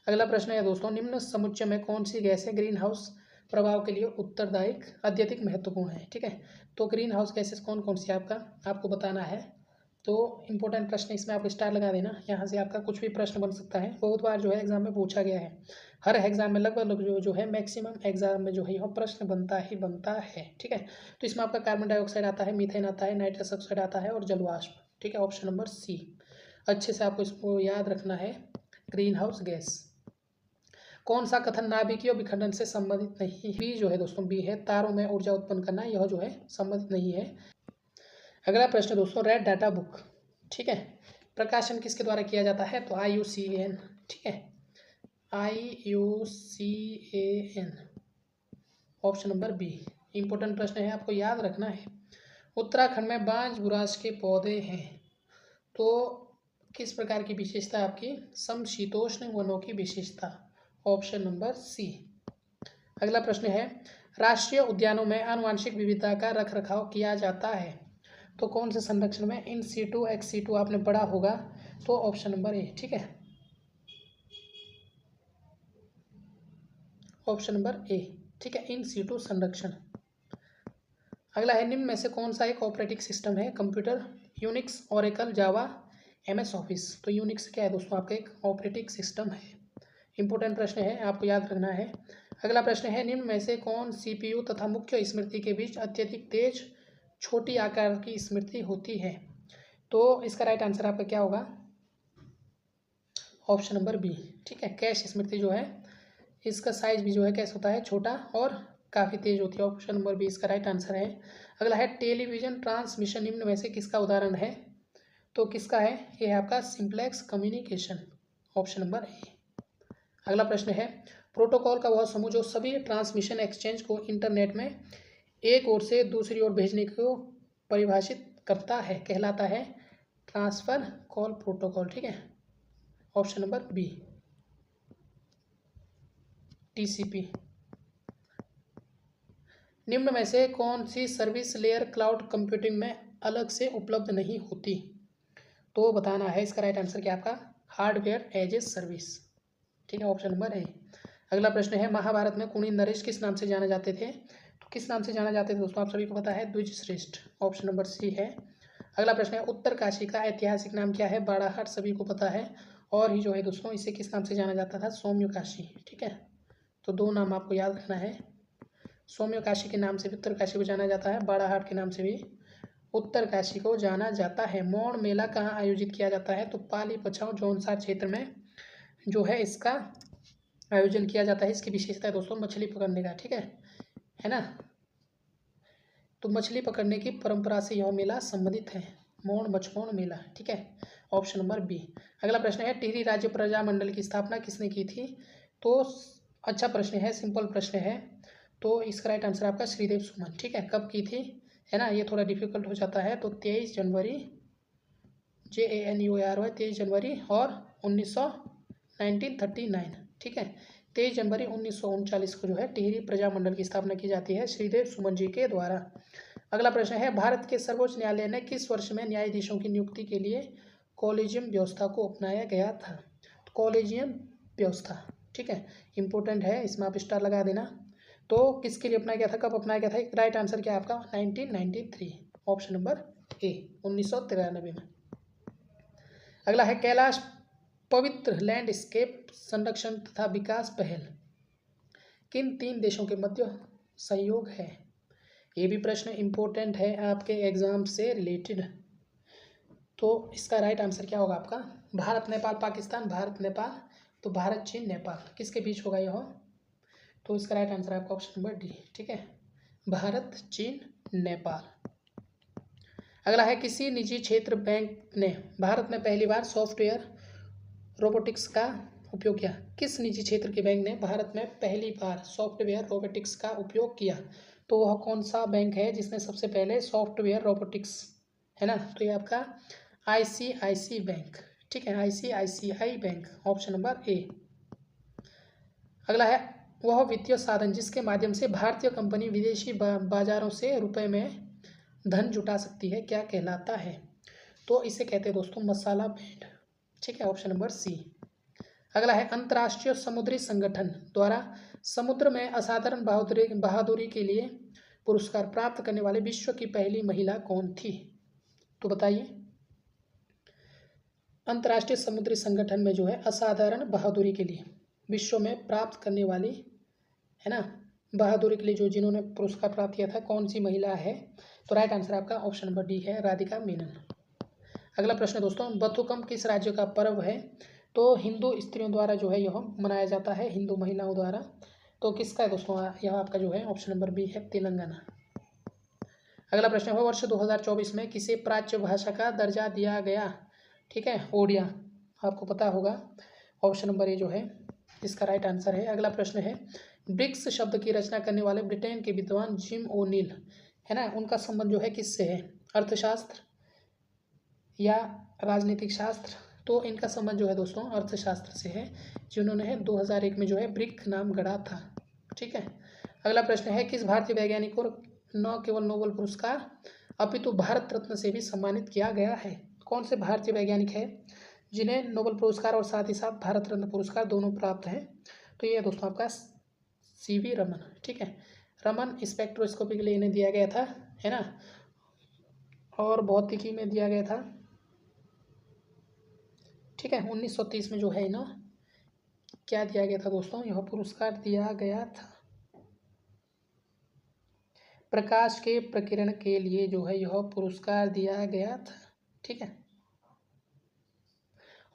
अगला प्रश्न है दोस्तों, निम्न समुच्चय में कौन सी गैसें ग्रीन हाउस प्रभाव के लिए उत्तरदायी अत्यधिक महत्वपूर्ण है, ठीक है। तो ग्रीन हाउस गैसेस कौन कौन सी आपको बताना है। तो इंपॉर्टेंट प्रश्न, इसमें आप स्टार लगा देना, यहाँ से आपका कुछ भी प्रश्न बन सकता है। बहुत बार जो है एग्जाम में पूछा गया है, हर एग्जाम में लगभग जो है मैक्सिमम एग्जाम में जो है यह प्रश्न बनता है, ठीक है। तो इसमें आपका कार्बन डाइऑक्साइड आता है, मीथेन आता है, नाइट्रस ऑक्साइड आता है और जलवाष्प, ठीक है, ऑप्शन नंबर सी। अच्छे से आपको इसको याद रखना है। ग्रीन हाउस गैस, कौन सा कथन नाभिकीय विखंडन से संबंधित नहीं। बी जो है दोस्तों, बी है, तारों में ऊर्जा उत्पन्न करना, यह जो है संबंधित नहीं है। अगला प्रश्न दोस्तों, रेड डाटा बुक, ठीक है, प्रकाशन किसके द्वारा किया जाता है। तो IUCAN, ठीक है, IUCAN, option number B. Important प्रश्न है, आपको याद रखना है। उत्तराखंड में बांज बुराश के पौधे हैं, तो किस प्रकार की विशेषता आपकी, समशीतोष्ण वनों की विशेषता, ऑप्शन नंबर सी। अगला प्रश्न है, राष्ट्रीय उद्यानों में आनुवंशिक विविधता का रखरखाव किया जाता है, तो कौन से संरक्षण में, इन सीटू एक्स सीटू आपने पढ़ा होगा, तो ऑप्शन नंबर ए, ठीक है, ऑप्शन नंबर ए, ठीक है, इन सीटू संरक्षण। अगला है, निम्न में से कौन सा एक ऑपरेटिंग सिस्टम है, कंप्यूटर, यूनिक्स, ओरेकल, जावा, MS ऑफिस। तो यूनिक्स क्या है दोस्तों, आपका एक ऑपरेटिंग सिस्टम है। इंपॉर्टेंट प्रश्न है, आपको याद रखना है। अगला प्रश्न है, निम्न में से कौन CPU तथा मुख्य स्मृति के बीच अत्यधिक तेज छोटी आकार की स्मृति होती है। तो इसका राइट आंसर आपका क्या होगा, ऑप्शन नंबर बी, ठीक है, कैश स्मृति जो है इसका साइज भी जो है कैसे होता है, छोटा और काफ़ी तेज होती है, ऑप्शन नंबर बी इसका राइट आंसर है। अगला है, टेलीविजन ट्रांसमिशन निम्न में से किसका उदाहरण है। तो किसका है, ये है आपका simplex communication, option number A. अगला प्रश्न है, प्रोटोकॉल का वह समूह जो सभी ट्रांसमिशन एक्सचेंज को इंटरनेट में एक ओर से दूसरी ओर भेजने को परिभाषित करता है, कहलाता है ट्रांसफर कॉल प्रोटोकॉल, ठीक है, ऑप्शन नंबर बी, TCP। निम्न में से कौन सी सर्विस लेयर क्लाउड कंप्यूटिंग में अलग से उपलब्ध नहीं होती। तो बताना है, इसका राइट आंसर क्या आपका, हार्डवेयर एज ए सर्विस, ठीक है, ऑप्शन नंबर ए। अगला प्रश्न है, महाभारत में कुणी नरेश किस नाम से जाने जाते थे। तो किस नाम से जाना जाते थे दोस्तों, आप सभी को पता है, द्विज श्रेष्ठ, ऑप्शन नंबर सी है। अगला प्रश्न है, उत्तर काशी का ऐतिहासिक नाम क्या है। बाड़ाहाट सभी को पता है, और ही जो है दोस्तों इसे किस नाम से जाना जाता था, सौम्य काशी, ठीक है। तो दो नाम आपको याद रखना है, सौम्य काशी के नाम से भी उत्तर काशी को जाना जाता है, बाड़ाहाट के नाम से भी उत्तर काशी को जाना जाता है। मौन मेला कहाँ आयोजित किया जाता है। तो पाली पछाऊ जौनसार क्षेत्र में जो है इसका आयोजन किया जाता है। इसकी विशेषता है दोस्तों मछली पकड़ने का, ठीक है ना। तो मछली पकड़ने की परंपरा से यह मेला संबंधित है, मौन मछमौन मेला, ठीक है, ऑप्शन नंबर बी। अगला प्रश्न है, टिहरी राज्य प्रजामंडल की स्थापना किसने की थी। तो अच्छा प्रश्न है, सिंपल प्रश्न है। तो इसका राइट आंसर आपका श्रीदेव सुमन। ठीक है, कब की थी, है ना, ये थोड़ा डिफिकल्ट हो जाता है। तो 23 जनवरी, JANUARY, 23 जनवरी और 1939। ठीक है, 23 जनवरी 1939 को जो है टिहरी प्रजामंडल की स्थापना की जाती है श्रीदेव सुमन जी के द्वारा। अगला प्रश्न है, भारत के सर्वोच्च न्यायालय ने किस वर्ष में न्यायाधीशों की नियुक्ति के लिए कॉलेजियम व्यवस्था को अपनाया गया था? कॉलेजियम व्यवस्था, ठीक है, इंपॉर्टेंट है, इसमें आप स्टार लगा देना। तो किसके लिए अपनाया गया था, कब अपनाया गया था? राइट आंसर क्या है आपका? 1993, ऑप्शन नंबर ए, 1993 में। अगला है, कैलाश पवित्र लैंडस्केप संरक्षण तथा विकास पहल किन 3 देशों के मध्य सहयोग है? ये भी प्रश्न इंपॉर्टेंट है आपके एग्जाम से रिलेटेड। तो इसका राइट आंसर क्या होगा आपका? भारत नेपाल पाकिस्तान, भारत नेपाल, तो भारत चीन नेपाल किसके बीच होगा यह? तो इसका राइट आंसर आपका ऑप्शन नंबर डी। ठीक है, भारत चीन नेपाल। अगला है, किसी निजी क्षेत्र बैंक ने भारत में पहली बार सॉफ्टवेयर रोबोटिक्स का उपयोग किया? किस निजी क्षेत्र के बैंक ने भारत में पहली बार सॉफ्टवेयर रोबोटिक्स का उपयोग किया? तो वह कौन सा बैंक है जिसने सबसे पहले सॉफ्टवेयर रोबोटिक्स, है ना, तो ये आपका ICICI बैंक। ठीक है, ICICI bank, option number A. अगला है, वह वित्तीय साधन जिसके माध्यम से भारतीय कंपनी विदेशी बाजारों से रुपए में धन जुटा सकती है, क्या कहलाता है? तो इसे कहते हैं दोस्तों मसाला बैंड। ठीक है, ऑप्शन नंबर सी। अगला है, अंतर्राष्ट्रीय समुद्री संगठन द्वारा समुद्र में असाधारण बहादुरी के लिए पुरस्कार प्राप्त करने वाले विश्व की पहली महिला कौन थी? तो बताइए। अंतर्राष्ट्रीय समुद्री संगठन में जो है असाधारण बहादुरी के लिए विश्व में प्राप्त करने वाली, है ना, बहादुरी के लिए जो जिन्होंने पुरस्कार प्राप्त किया था, कौन सी महिला है? तो राइट आंसर आपका ऑप्शन नंबर डी है, राधिका मेनन। अगला प्रश्न दोस्तों, बथुकम किस राज्य का पर्व है? तो हिंदू स्त्रियों द्वारा जो है यह मनाया जाता है, हिंदू महिलाओं द्वारा। तो किसका है दोस्तों? यह आपका जो है ऑप्शन नंबर बी है, तेलंगाना। अगला प्रश्न है, वर्ष 2024 में किसे प्राच्य भाषा का दर्जा दिया गया? ठीक है, ओडिया, आपको पता होगा, ऑप्शन नंबर ए जो है इसका राइट आंसर है। अगला प्रश्न है, ब्रिक्स शब्द की रचना करने वाले ब्रिटेन के विद्वान जिम ओ'नील, है ना, उनका संबंध जो है किससे है? अर्थशास्त्र या राजनीतिक शास्त्र? तो इनका संबंध जो है दोस्तों अर्थशास्त्र से है, जिन्होंने 2001 में जो है ब्रिक नाम गढ़ा था। ठीक है, अगला प्रश्न है, किस भारतीय वैज्ञानिक को न केवल नोबेल पुरस्कार अपितु भारत रत्न से भी सम्मानित किया गया है? कौन से भारतीय वैज्ञानिक है जिन्हें नोबेल पुरस्कार और साथ ही साथ भारत रत्न पुरस्कार दोनों प्राप्त हैं? तो ये दोस्तों आपका CV रमन। ठीक है, रमन स्पेक्ट्रोस्कोपी के लिए इन्हें दिया गया था, है ना, और भौतिकी में दिया गया था। ठीक है, 1930 में जो है इन्हें क्या दिया गया था दोस्तों? यह पुरस्कार दिया गया था प्रकाश के प्रकीर्णन के लिए, जो है यह पुरस्कार दिया गया था। ठीक है,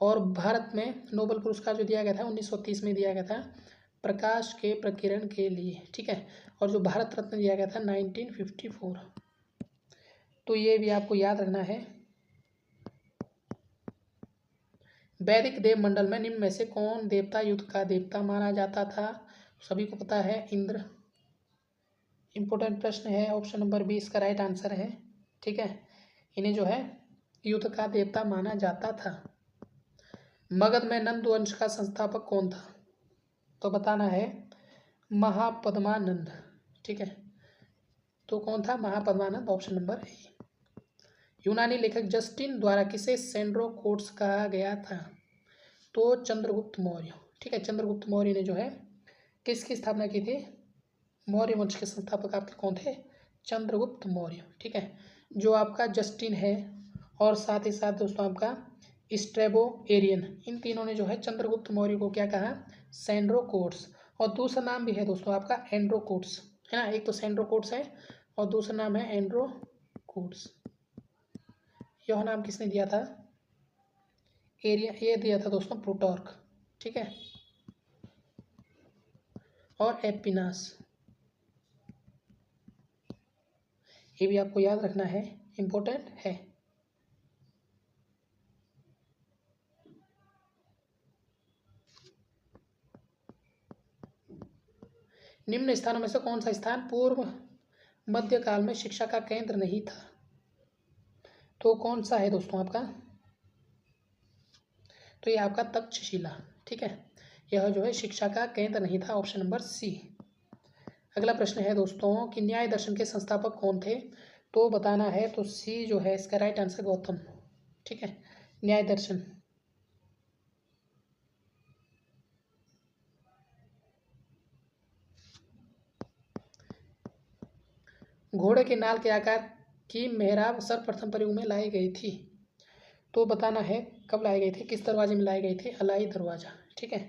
और भारत में नोबेल पुरस्कार जो दिया गया था 1930 में दिया गया था प्रकाश के प्रकीर्णन के लिए। ठीक है, और जो भारत रत्न दिया गया था 1954। तो ये भी आपको याद रखना है। वैदिक देव मंडल में निम्न में से कौन देवता युद्ध का देवता माना जाता था? सभी को पता है, इंद्र। इंपोर्टेंट प्रश्न है, ऑप्शन नंबर बी इसका राइट आंसर है। ठीक है, इन्हें जो है युद्ध का देवता माना जाता था। मगध में नंद वंश का संस्थापक कौन था? तो बताना है, महापद्मानंद। ठीक है, तो कौन था? महापद्मानंद, ऑप्शन नंबर ए। यूनानी लेखक जस्टिन द्वारा किसे सेंड्रोकोट्स कहा गया था? तो चंद्रगुप्त मौर्य। ठीक है, चंद्रगुप्त मौर्य ने जो है किसकी स्थापना की थी? मौर्य वंश के संस्थापक आपके कौन थे? चंद्रगुप्त मौर्य। ठीक है, जो आपका जस्टिन है और साथ ही साथ दोस्तों आपका स्ट्रेबो एरियन, इन तीनों ने जो है चंद्रगुप्त मौर्य को क्या कहा? सेंड्रोकोट्स। और दूसरा नाम भी है दोस्तों आपका एंड्रोकोट्स, है ना, एक तो सेंड्रोकोट्स है और दूसरा नाम है एंड्रोकोट्स। यह नाम किसने दिया था? एरिया, ये दिया था दोस्तों प्लूटार्क। ठीक है, और एपिनास, ये भी आपको याद रखना है, इंपॉर्टेंट है। निम्न स्थानों में से कौन सा स्थान पूर्व मध्यकाल में शिक्षा का केंद्र नहीं था? तो कौन सा है दोस्तों आपका? तो ये आपका तक्षशिला। ठीक है, यह जो है शिक्षा का केंद्र नहीं था, ऑप्शन नंबर सी। अगला प्रश्न है दोस्तों कि न्याय दर्शन के संस्थापक कौन थे? तो बताना है, तो सी जो है इसका राइट आंसर गौतम। ठीक है, न्याय दर्शन। घोड़े के नाल के आकार की मेहराब सर्वप्रथम प्रयोग में लाई गई थी? तो बताना है कब लाई गई थी, किस दरवाजे में लाई गई थी? अलाई दरवाज़ा। ठीक है,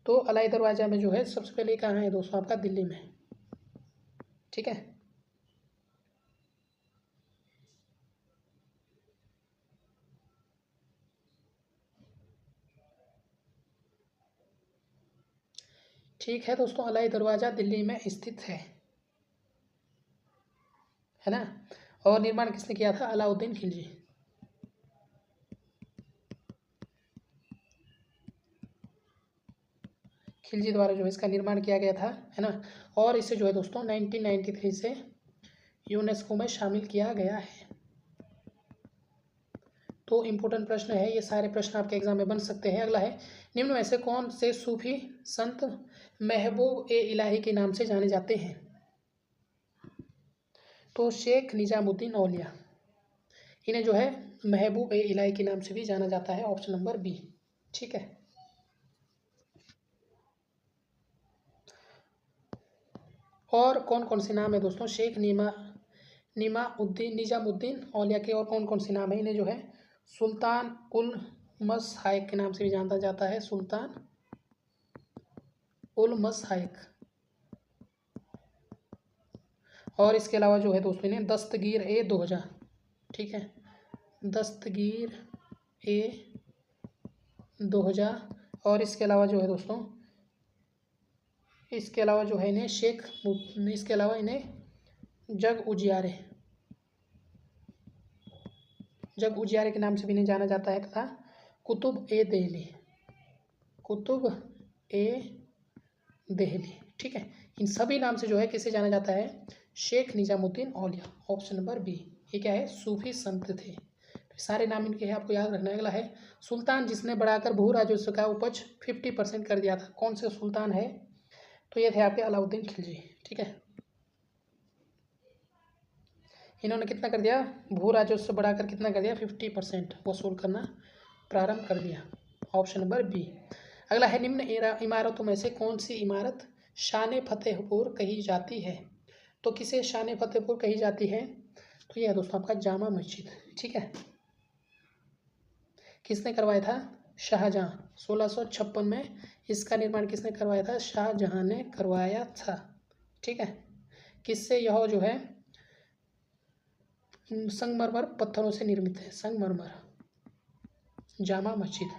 तो अलाई दरवाज़ा में जो है सबसे पहले कहाँ है दोस्तों आपका? दिल्ली में। ठीक है, ठीक है दोस्तों, अलाई दरवाज़ा दिल्ली में स्थित है ना। और निर्माण किसने किया था? अलाउद्दीन खिलजी। खिलजी द्वारा जो है इसका निर्माण किया गया था, है ना। और इसे जो है दोस्तों 1993 से यूनेस्को में शामिल किया गया है। तो इम्पोर्टेंट प्रश्न है, ये सारे प्रश्न आपके एग्जाम में बन सकते हैं। अगला है, निम्न में से कौन से सूफी संत महबूब ए इलाही के नाम से जाने जाते हैं? तो शेख निजामुद्दीन औलिया, इन्हें जो है महबूब ए इलाही के नाम से भी जाना जाता है, ऑप्शन नंबर बी। ठीक है, और कौन कौन से नाम है दोस्तों शेख निजामुद्दीन औलिया के? और कौन कौन से नाम है? इन्हें जो है सुल्तान उल मसहाइक के नाम से भी जाना जाता है, सुल्तान उल मसहाइक। और इसके अलावा जो है दोस्तों इन्हें दस्तगीर ए दोहजा। ठीक है, दस्तगीर ए दोहजा। और इसके अलावा जो है दोस्तों, इसके अलावा जो है इन्हें इसके अलावा इन्हें जग उजियारे के नाम से भी इन्हें जाना जाता है, तथा कुतुब ए देहली। ठीक है, इन सभी नाम से जो है किसे जाना जाता है? शेख निजामुद्दीन औलिया, ऑप्शन नंबर बी। ये क्या है? सूफी संत थे। तो सारे नाम इनके हैं, आपको याद रखना है। अगला है, सुल्तान जिसने बढ़ाकर भू राजस्व का उपज 50% कर दिया था, कौन से सुल्तान है? तो ये थे आपके अलाउद्दीन खिलजी। ठीक है, इन्होंने कितना कर दिया? भू राजस्व बढ़ाकर कितना कर दिया? 50% वसूल करना प्रारंभ कर दिया, ऑप्शन नंबर बी। अगला है, निम्न इमारतों में से कौन सी इमारत शान फतेहपुर कही जाती है? तो किसे शान फतेहपुर कही जाती है? तो यह है दोस्तों आपका जामा मस्जिद। ठीक है, किसने करवाया था? शाहजहां। 1656 में इसका निर्माण किसने करवाया था? शाहजहां ने करवाया था। ठीक है, किससे? यह जो है संगमरमर पत्थरों से निर्मित है, संगमरमर, जामा मस्जिद।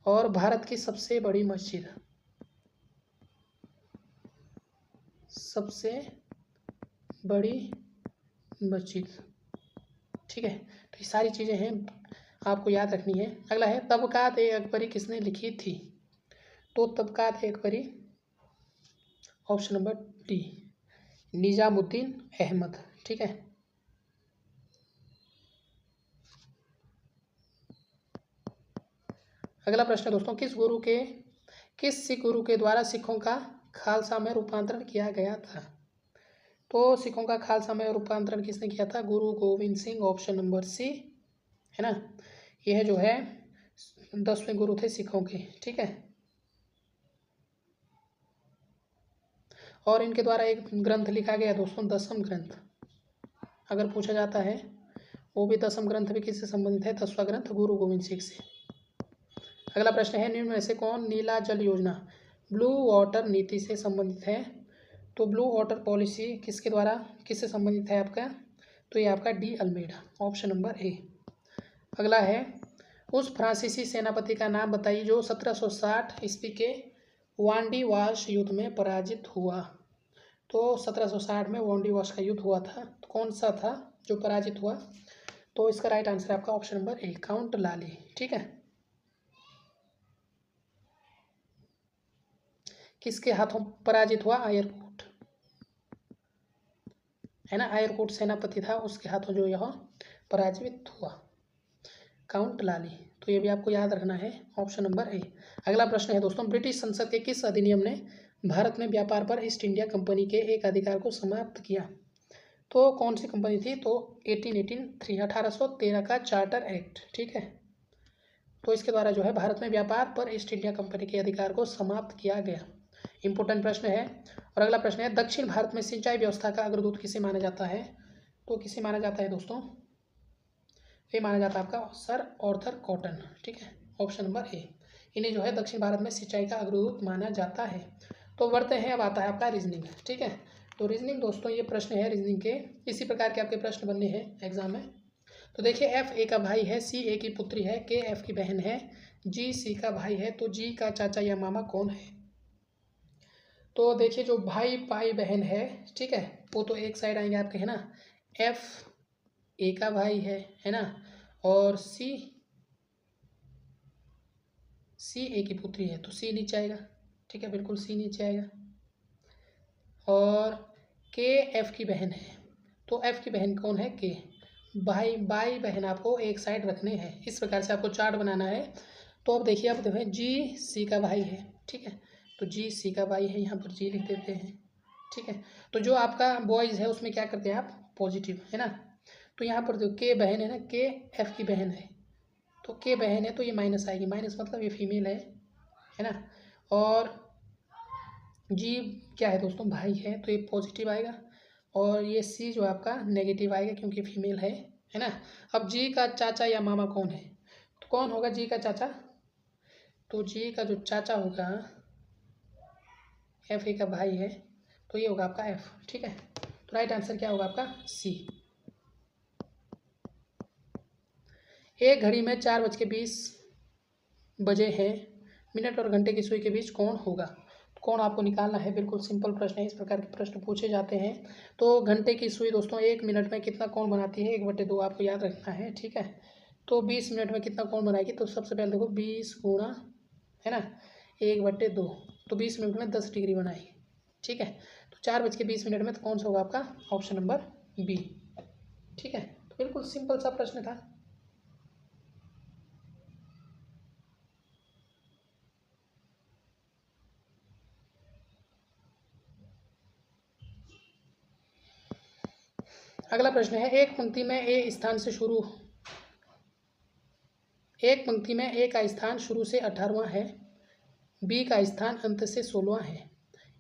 और भारत की सबसे बड़ी मस्जिद, सबसे बड़ी मस्जिद। ठीक है, तो ये सारी चीज़ें हैं, आपको याद रखनी है। अगला है, तबकात ए अकबरी किसने लिखी थी? तो Tabaqat e Akbari, option number D, Nizamuddin Ahmad. ठीक है, अगला प्रश्न दोस्तों, किस सिख गुरु के द्वारा सिखों का खालसा में रूपांतरण किया गया था? तो सिखों का खालसा में रूपांतरण किसने किया था? Guru Gobind Singh, option number C, है ना। यह जो है 10वें गुरु थे सिखों के। ठीक है, और इनके द्वारा एक ग्रंथ लिखा गया दोस्तों, दसम ग्रंथ। अगर पूछा जाता है, वो भी दसम ग्रंथ भी किससे संबंधित है? 10वां ग्रंथ गुरु गोविंद सिंह से। अगला प्रश्न है, निम्न में से कौन नीला जल योजना, ब्लू वाटर नीति से संबंधित है? तो ब्लू वाटर पॉलिसी किससे संबंधित है आपका? तो ये आपका de Almeida, option number A. अगला है, उस फ्रांसीसी सेनापति का नाम बताइए जो 1760 ईस्वी के वांडीवाश युद्ध में पराजित हुआ। तो 1760 में वांडीवाश का युद्ध हुआ था, तो कौन सा था जो पराजित हुआ? तो इसका राइट आंसर है आपका ऑप्शन नंबर ए, काउंट लाली। ठीक है, किसके हाथों पराजित हुआ? आयरकुट, है ना, आयरकुट सेनापति था, उसके हाथों जो यह पराजित हुआ, काउंट लाली। तो ये भी आपको याद रखना है, ऑप्शन नंबर ए। अगला प्रश्न है दोस्तों, ब्रिटिश संसद के किस अधिनियम ने भारत में व्यापार पर ईस्ट इंडिया कंपनी के एक अधिकार को समाप्त किया? तो कौन सी कंपनी थी? तो 1813 का चार्टर एक्ट, ठीक है। तो इसके द्वारा जो है भारत में व्यापार पर ईस्ट इंडिया कंपनी के अधिकार को समाप्त किया गया। इंपॉर्टेंट प्रश्न है। और अगला प्रश्न है, दक्षिण भारत में सिंचाई व्यवस्था का अग्रदूत किसे माना जाता है? तो किसे माना जाता है दोस्तों? ये माना जाता है आपका सर आर्थर कॉटन, ठीक है, ऑप्शन नंबर ए। इन्हें जो है दक्षिण भारत में सिंचाई का अग्रदूत माना जाता है। तो बढ़ते हैं, अब आता है आपका रीजनिंग, ठीक है। तो रीजनिंग दोस्तों, ये प्रश्न है रीजनिंग के, इसी प्रकार के आपके प्रश्न बनने हैं एग्जाम में। तो देखिए, एफ ए का भाई है, सी ए की पुत्री है, के एफ की बहन है, जी सी का भाई है, तो जी का चाचा या मामा कौन है? तो देखिए, जो भाई पाई बहन है, ठीक है, वो तो एक साइड आएंगे आपके, है ना, एफ ए का भाई है ना, और सी ए की पुत्री है, तो सी नीचे आएगा, ठीक है, बिल्कुल सी नीचे आएगा। और के एफ की बहन है, तो एफ की बहन कौन है? के। भाई बहन आपको एक साइड रखने हैं, इस प्रकार से आपको चार्ट बनाना है। तो अब देखिए, आप देखो जी सी का भाई है, ठीक है, तो जी सी का भाई है, यहाँ पर जी लिख देते हैं, ठीक है। तो जो आपका बॉयज़ है उसमें क्या करते हैं आप? पॉजिटिव, है ना। तो यहाँ पर देखो के बहन है ना, के एफ की बहन है, तो के बहन है तो ये माइनस आएगी, माइनस मतलब ये फीमेल है ना। और जी क्या है दोस्तों? भाई है, तो ये पॉजिटिव आएगा। और ये सी जो आपका नेगेटिव आएगा क्योंकि फीमेल है ना। अब जी का चाचा या मामा कौन है? तो कौन होगा जी का चाचा? तो जी का जो चाचा होगा, एफ ए का भाई है, तो ये होगा आपका एफ, ठीक है। तो राइट आंसर क्या होगा आपका? सी। एक घड़ी में 4:20 हैं, मिनट और घंटे की सुई के बीच कौन होगा? कौन आपको निकालना है, बिल्कुल सिंपल प्रश्न है, इस प्रकार के प्रश्न पूछे जाते हैं। तो घंटे की सुई दोस्तों 1 मिनट में कितना कौन बनाती है? 1/2 आपको याद रखना है, ठीक है। तो 20 मिनट में कितना कौन बनाएगी? तो सबसे पहले देखो 20 गुणा, है ना, 1/2, तो 20 मिनट में 10 डिग्री बनाएगी, ठीक है। तो 4:20 में तो कौन सा होगा आपका? ऑप्शन नंबर बी, ठीक है। तो बिल्कुल सिंपल सा प्रश्न था। अगला प्रश्न है, एक पंक्ति में ए का स्थान शुरू से 18वां है, बी का स्थान अंत से 16वां है,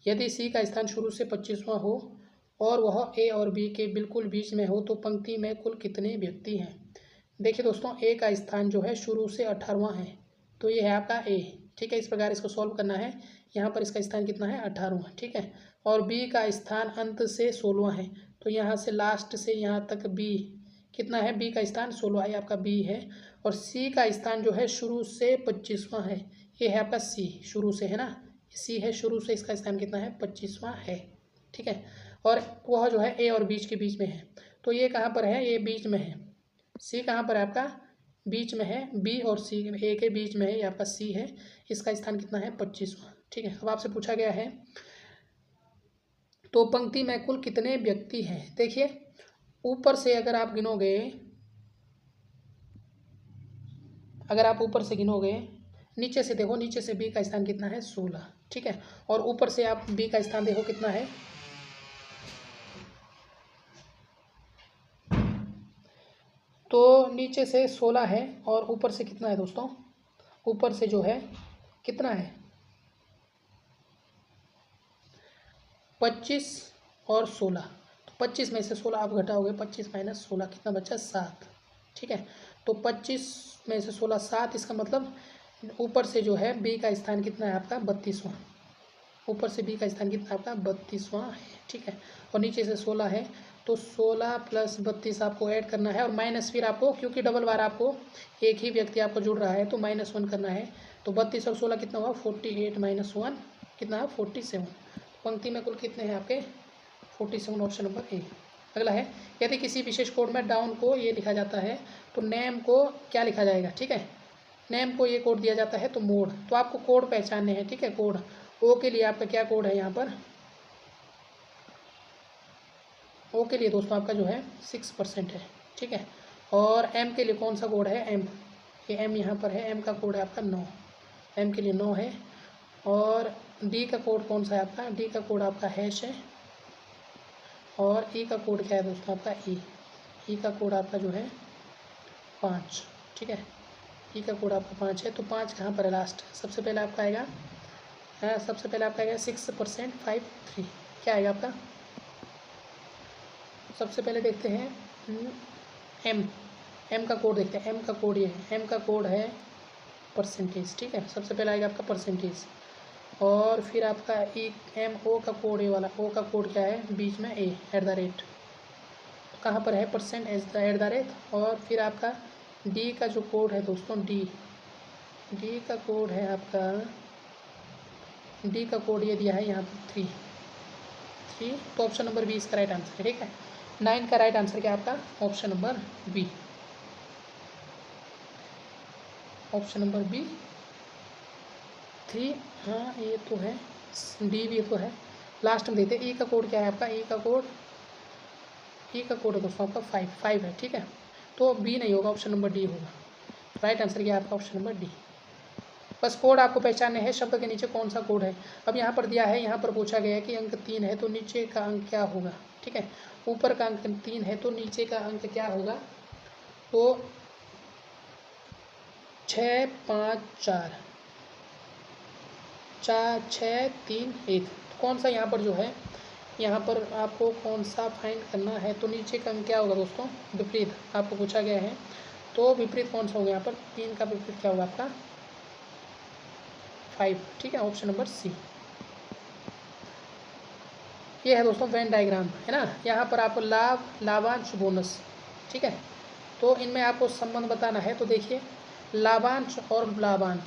यदि सी का स्थान शुरू से 25वां हो और वह ए और बी के बिल्कुल बीच में हो, तो पंक्ति में कुल कितने व्यक्ति हैं? देखिए दोस्तों, ए का स्थान जो है शुरू से 18वां है, तो ये है आपका ए, ठीक है। इस प्रकार इसको सॉल्व करना है। यहाँ पर इसका स्थान कितना है? 18वां, ठीक है। और बी का स्थान अंत से 16वां है, तो यहाँ से लास्ट से यहाँ तक बी कितना है? बी का स्थान 16 है, आपका बी है। और सी का स्थान जो है शुरू से 25वां है, ये है आपका सी, शुरू से, है ना, सी है शुरू से, इसका स्थान कितना है? 25वां है, ठीक है। और वह जो है ए और बीच के बीच में है, तो ये कहाँ पर है? ये बीच में है। सी कहाँ पर है आपका? बीच में है, बी और सी ए के बीच में है, ये आपका सी है, इसका स्थान कितना है? 25वां, ठीक है। अब आपसे पूछा गया है, तो पंक्ति में कुल कितने व्यक्ति हैं? देखिए, ऊपर से अगर आप गिनोगे, नीचे से देखो, नीचे से बी का स्थान कितना है? 16, ठीक है। और ऊपर से आप बी का स्थान देखो कितना है, तो नीचे से 16 है और ऊपर से कितना है दोस्तों? ऊपर से जो है कितना है? 25 और 16, तो 25 में से 16 आप घटाओगे, 25 माइनस 16 कितना बचा? 7, ठीक है। तो 25 में से 16 7, इसका मतलब ऊपर से जो है बी का स्थान कितना है आपका? 32वां, ऊपर से बी का स्थान कितना आपका? 32वां है, ठीक है। और नीचे से 16 है, तो 16 + 32 आपको ऐड करना है, और माइनस फिर आपको, क्योंकि डबल बार आपको एक ही व्यक्ति आपको जुड़ रहा है, तो -1 करना है। तो 32 और 16 कितना हुआ? 48 - 1 कितना है? 47। पंक्ति में कुल कितने हैं आपके? 47, ऑप्शन नंबर ए। अगला है, यदि किसी विशेष कोड में डाउन को ये लिखा जाता है, तो नेम को क्या लिखा जाएगा? ठीक है, नेम को ये कोड दिया जाता है, तो मोड, तो आपको कोड पहचानने हैं, ठीक है, कोड। ओ के लिए आपका क्या कोड है यहाँ पर, ओ के लिए दोस्तों आपका जो है 6% है, ठीक है। और एम के लिए कौन सा कोड है, एम, ये एम यहाँ पर है, एम का कोड है आपका 9, एम के लिए 9 है। और डी का कोड कौन सा है आपका, डी का कोड आपका हैश है। और ई का कोड क्या है दोस्तों आपका, ई का कोड आपका जो है 5, ठीक है। ई का कोड आपका 5 है। तो 5 कहाँ पर है, लास्ट सबसे पहले आपका आएगा, सबसे पहले आपका आएगा 6.53, क्या आएगा आपका, सबसे पहले देखते हैं एम, एम का कोड देखते हैं, एम का कोड ये है, एम का कोड है परसेंटेज, ठीक है। सबसे पहले आएगा आपका परसेंटेज। और फिर आपका ई एम, ओ का कोड ए वाला, ओ का कोड क्या है, बीच में ए @ कहाँ पर है, परसेंट @ और फिर आपका डी का जो कोड है दोस्तों, डी का कोड है आपका, डी का कोड ये दिया है यहाँ पर 3। तो ऑप्शन नंबर बी इसका राइट आंसर है, ठीक है। 9 का राइट आंसर क्या आपका, option number B, option number B 3। हाँ ये तो है, डी भी तो है। लास्ट में देखते हैं ई का कोड क्या है आपका, ई का कोड है दोस्तों आपका 5 है, ठीक है। तो बी नहीं होगा, ऑप्शन नंबर डी होगा। राइट आंसर क्या है आपका, ऑप्शन नंबर डी। बस कोड आपको पहचानने हैं, शब्द के नीचे कौन सा कोड है। अब यहाँ पर दिया है, यहाँ पर पूछा गया है कि अंक 3 है तो नीचे का अंक क्या होगा, ठीक है। ऊपर का अंक 3 है तो नीचे का अंक क्या होगा, तो 6 5 4 6 3 1। कौन सा यहाँ पर जो है, यहाँ पर आपको कौन सा फाइंड करना है, तो नीचे का अंक क्या होगा दोस्तों, विपरीत आपको पूछा गया है। तो विपरीत कौन सा होगा यहाँ पर, 3 का विपरीत क्या होगा आपका 5, ठीक है। Option number C. ये है दोस्तों वेन डायग्राम, है ना। यहाँ पर आपको लाभ, लाभांश, बोनस, ठीक है। तो इनमें आपको संबंध बताना है। तो देखिए लाभांश और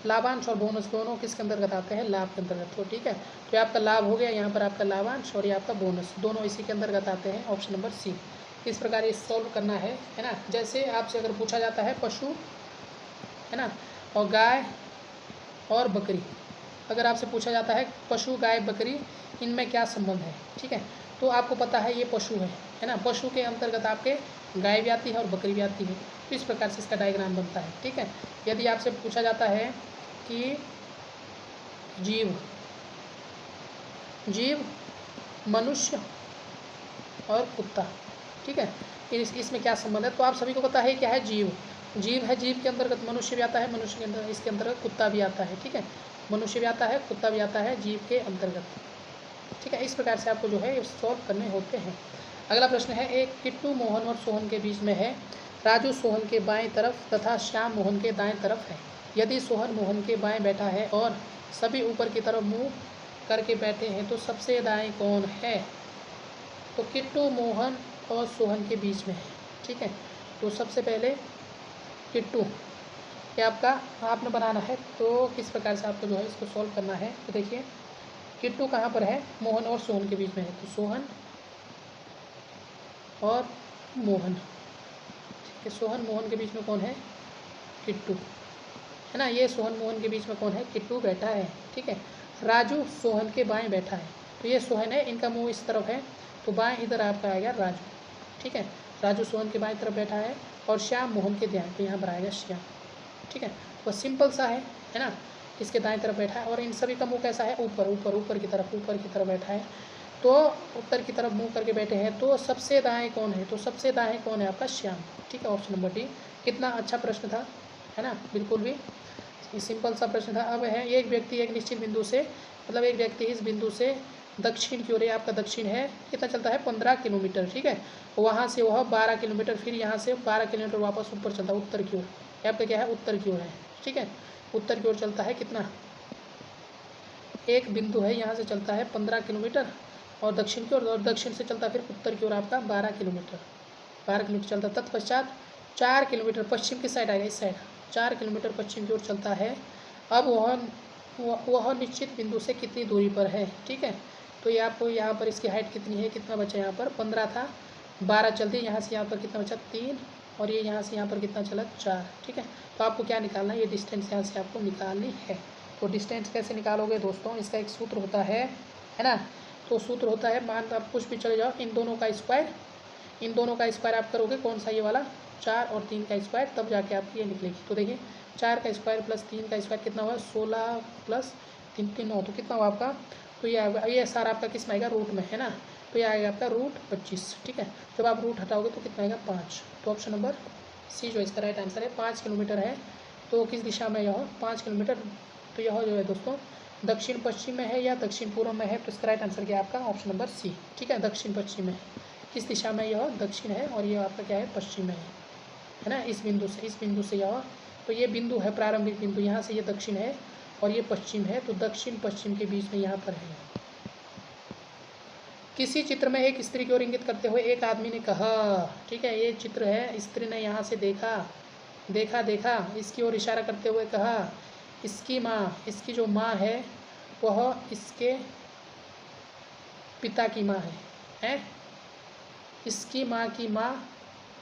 लाभांश और बोनस दोनों किसके अंतर्गत आते हैं, लाभ के अंतर्गत, तो ठीक है। तो ये आपका लाभ हो गया, यहाँ पर आपका लाभांश और ये आपका बोनस, दोनों इसी के अंतर्गत आते हैं, ऑप्शन नंबर सी। इस प्रकार ये सॉल्व करना है ना। जैसे आपसे अगर पूछा जाता है पशु, है ना, और गाय और बकरी, अगर आपसे पूछा जाता है पशु, गाय, बकरी, इनमें क्या संबंध है, ठीक है। तो आपको पता है ये पशु है ना, पशु के अंतर्गत आपके गाय भी आती है और बकरी भी आती है। तो इस प्रकार से इसका डायग्राम बनता है, ठीक है। यदि आपसे पूछा जाता है कि जीव, मनुष्य और कुत्ता, ठीक है, इसमें क्या संबंध है, तो आप सभी को पता है क्या है, जीव है, जीव के अंतर्गत मनुष्य भी आता है, मनुष्य के अंदर इसके अंतर्गत कुत्ता भी आता है, ठीक है। मनुष्य भी आता है, कुत्ता भी आता है जीव के अंतर्गत, ठीक है। इस प्रकार से आपको जो है ये सॉल्व करने होते हैं। अगला प्रश्न है, एक किट्टू मोहन और सोहन के बीच में है, राजू सोहन के बाएं तरफ तथा श्याम मोहन के दाएं तरफ है। यदि सोहन मोहन के बाएं बैठा है और सभी ऊपर की तरफ मुंह करके बैठे हैं तो सबसे दाएं कौन है। तो किट्टू मोहन और सोहन के बीच में है, ठीक है। तो सबसे पहले किट्टू, ये आपने बनाना है। तो किस प्रकार से आपको जो है इसको सॉल्व करना है, तो देखिए किट्टू कहाँ पर है, मोहन और सोहन के बीच में है, तो सोहन और मोहन, ठीक है। सोहन मोहन के बीच में कौन है, किट्टू, है ना। ये सोहन मोहन के बीच में कौन है, किट्टू बैठा है, ठीक है। राजू सोहन के बाएं बैठा है, तो ये सोहन है, इनका मुंह इस तरफ है, तो बाएं इधर आपका आएगा राजू, ठीक है। राजू सोहन के बाएं तरफ बैठा है और श्याम मोहन के दाएं, तो यहाँ पर आएगा श्याम, ठीक है। तो सिंपल सा है ना। इसके दाएं तरफ बैठा है और इन सभी का मुंह कैसा है, ऊपर की तरफ बैठा है। तो उत्तर की तरफ मुंह करके बैठे हैं, तो सबसे दाएं कौन है, तो सबसे दाएं कौन है आपका श्याम, ठीक है। Option number D. कितना अच्छा प्रश्न था, है ना, बिल्कुल भी सिंपल सा प्रश्न था। अब है, एक व्यक्ति एक निश्चित बिंदु से, मतलब एक व्यक्ति इस बिंदु से दक्षिण की ओर, आपका दक्षिण है, कितना चलता है 15 किलोमीटर, ठीक है। वहाँ से वह 12 किलोमीटर, फिर यहाँ से 12 किलोमीटर वापस ऊपर चलता है उत्तर की ओर, आपका क्या है उत्तर की ओर है, ठीक है। उत्तर की ओर चलता है कितना, एक बिंदु है, यहाँ से चलता है 15 किलोमीटर और दक्षिण की ओर, और दक्षिण से चलता है फिर उत्तर की ओर आपका 12 किलोमीटर चलता। तत्पश्चात 4 किलोमीटर पश्चिम की साइड आएगा, इस साइड 4 किलोमीटर पश्चिम की ओर चलता है। अब वह निश्चित बिंदु से कितनी दूरी पर है, ठीक है। तो ये आपको यहाँ पर इसकी हाइट कितनी है, कितना बचा, यहाँ पर 15 था, 12 चल दी, यहाँ से यहाँ पर कितना बचा 3, और ये यहाँ से यहाँ पर कितना चला 4, ठीक है। तो आपको क्या निकालना है, ये डिस्टेंस यहाँ से आपको निकालनी है, तो डिस्टेंस कैसे निकालोगे दोस्तों, इसका एक सूत्र होता है ना। तो सूत्र होता है, मान आप कुछ भी चले जाओ, इन दोनों का स्क्वायर आप करोगे, कौन सा ये वाला 4 और 3 का स्क्वायर, तब जाके आपकी ये निकलेगी। तो देखिए 4 का स्क्वायर प्लस 3 का स्क्वायर कितना हुआ, 16 प्लस 3 3 9, तो कितना हुआ आपका, तो ये आएगा, ये सारा आपका किस में आएगा, रूट में है ना। तो ये आएगा आपका रूट 25, ठीक है। जब आप रूट हटाओगे तो कितना आएगा 5। तो ऑप्शन नंबर सी जो इसका राइट आंसर है। 5 किलोमीटर है तो किस दिशा में यह 5 किलोमीटर, तो यह जो है दोस्तों दक्षिण पश्चिम में है या दक्षिण पूर्व में है। तो इसका राइट आंसर क्या है आपका, ऑप्शन नंबर सी, ठीक है। दक्षिण पश्चिम में, किस दिशा में, यह दक्षिण है और यह आपका क्या है, पश्चिम में है ना। इस बिंदु से यह, तो ये बिंदु है प्रारंभिक बिंदु, यहाँ से ये दक्षिण है और ये पश्चिम है, तो दक्षिण पश्चिम के बीच में यहाँ पर है। किसी चित्र में एक स्त्री की ओर इंगित करते हुए एक आदमी ने कहा, ठीक है, ये चित्र है, स्त्री ने यहाँ से देखा, इसकी ओर इशारा करते हुए कहा, इसकी माँ, इसकी जो माँ है वह इसके पिता की माँ है, इसकी माँ की माँ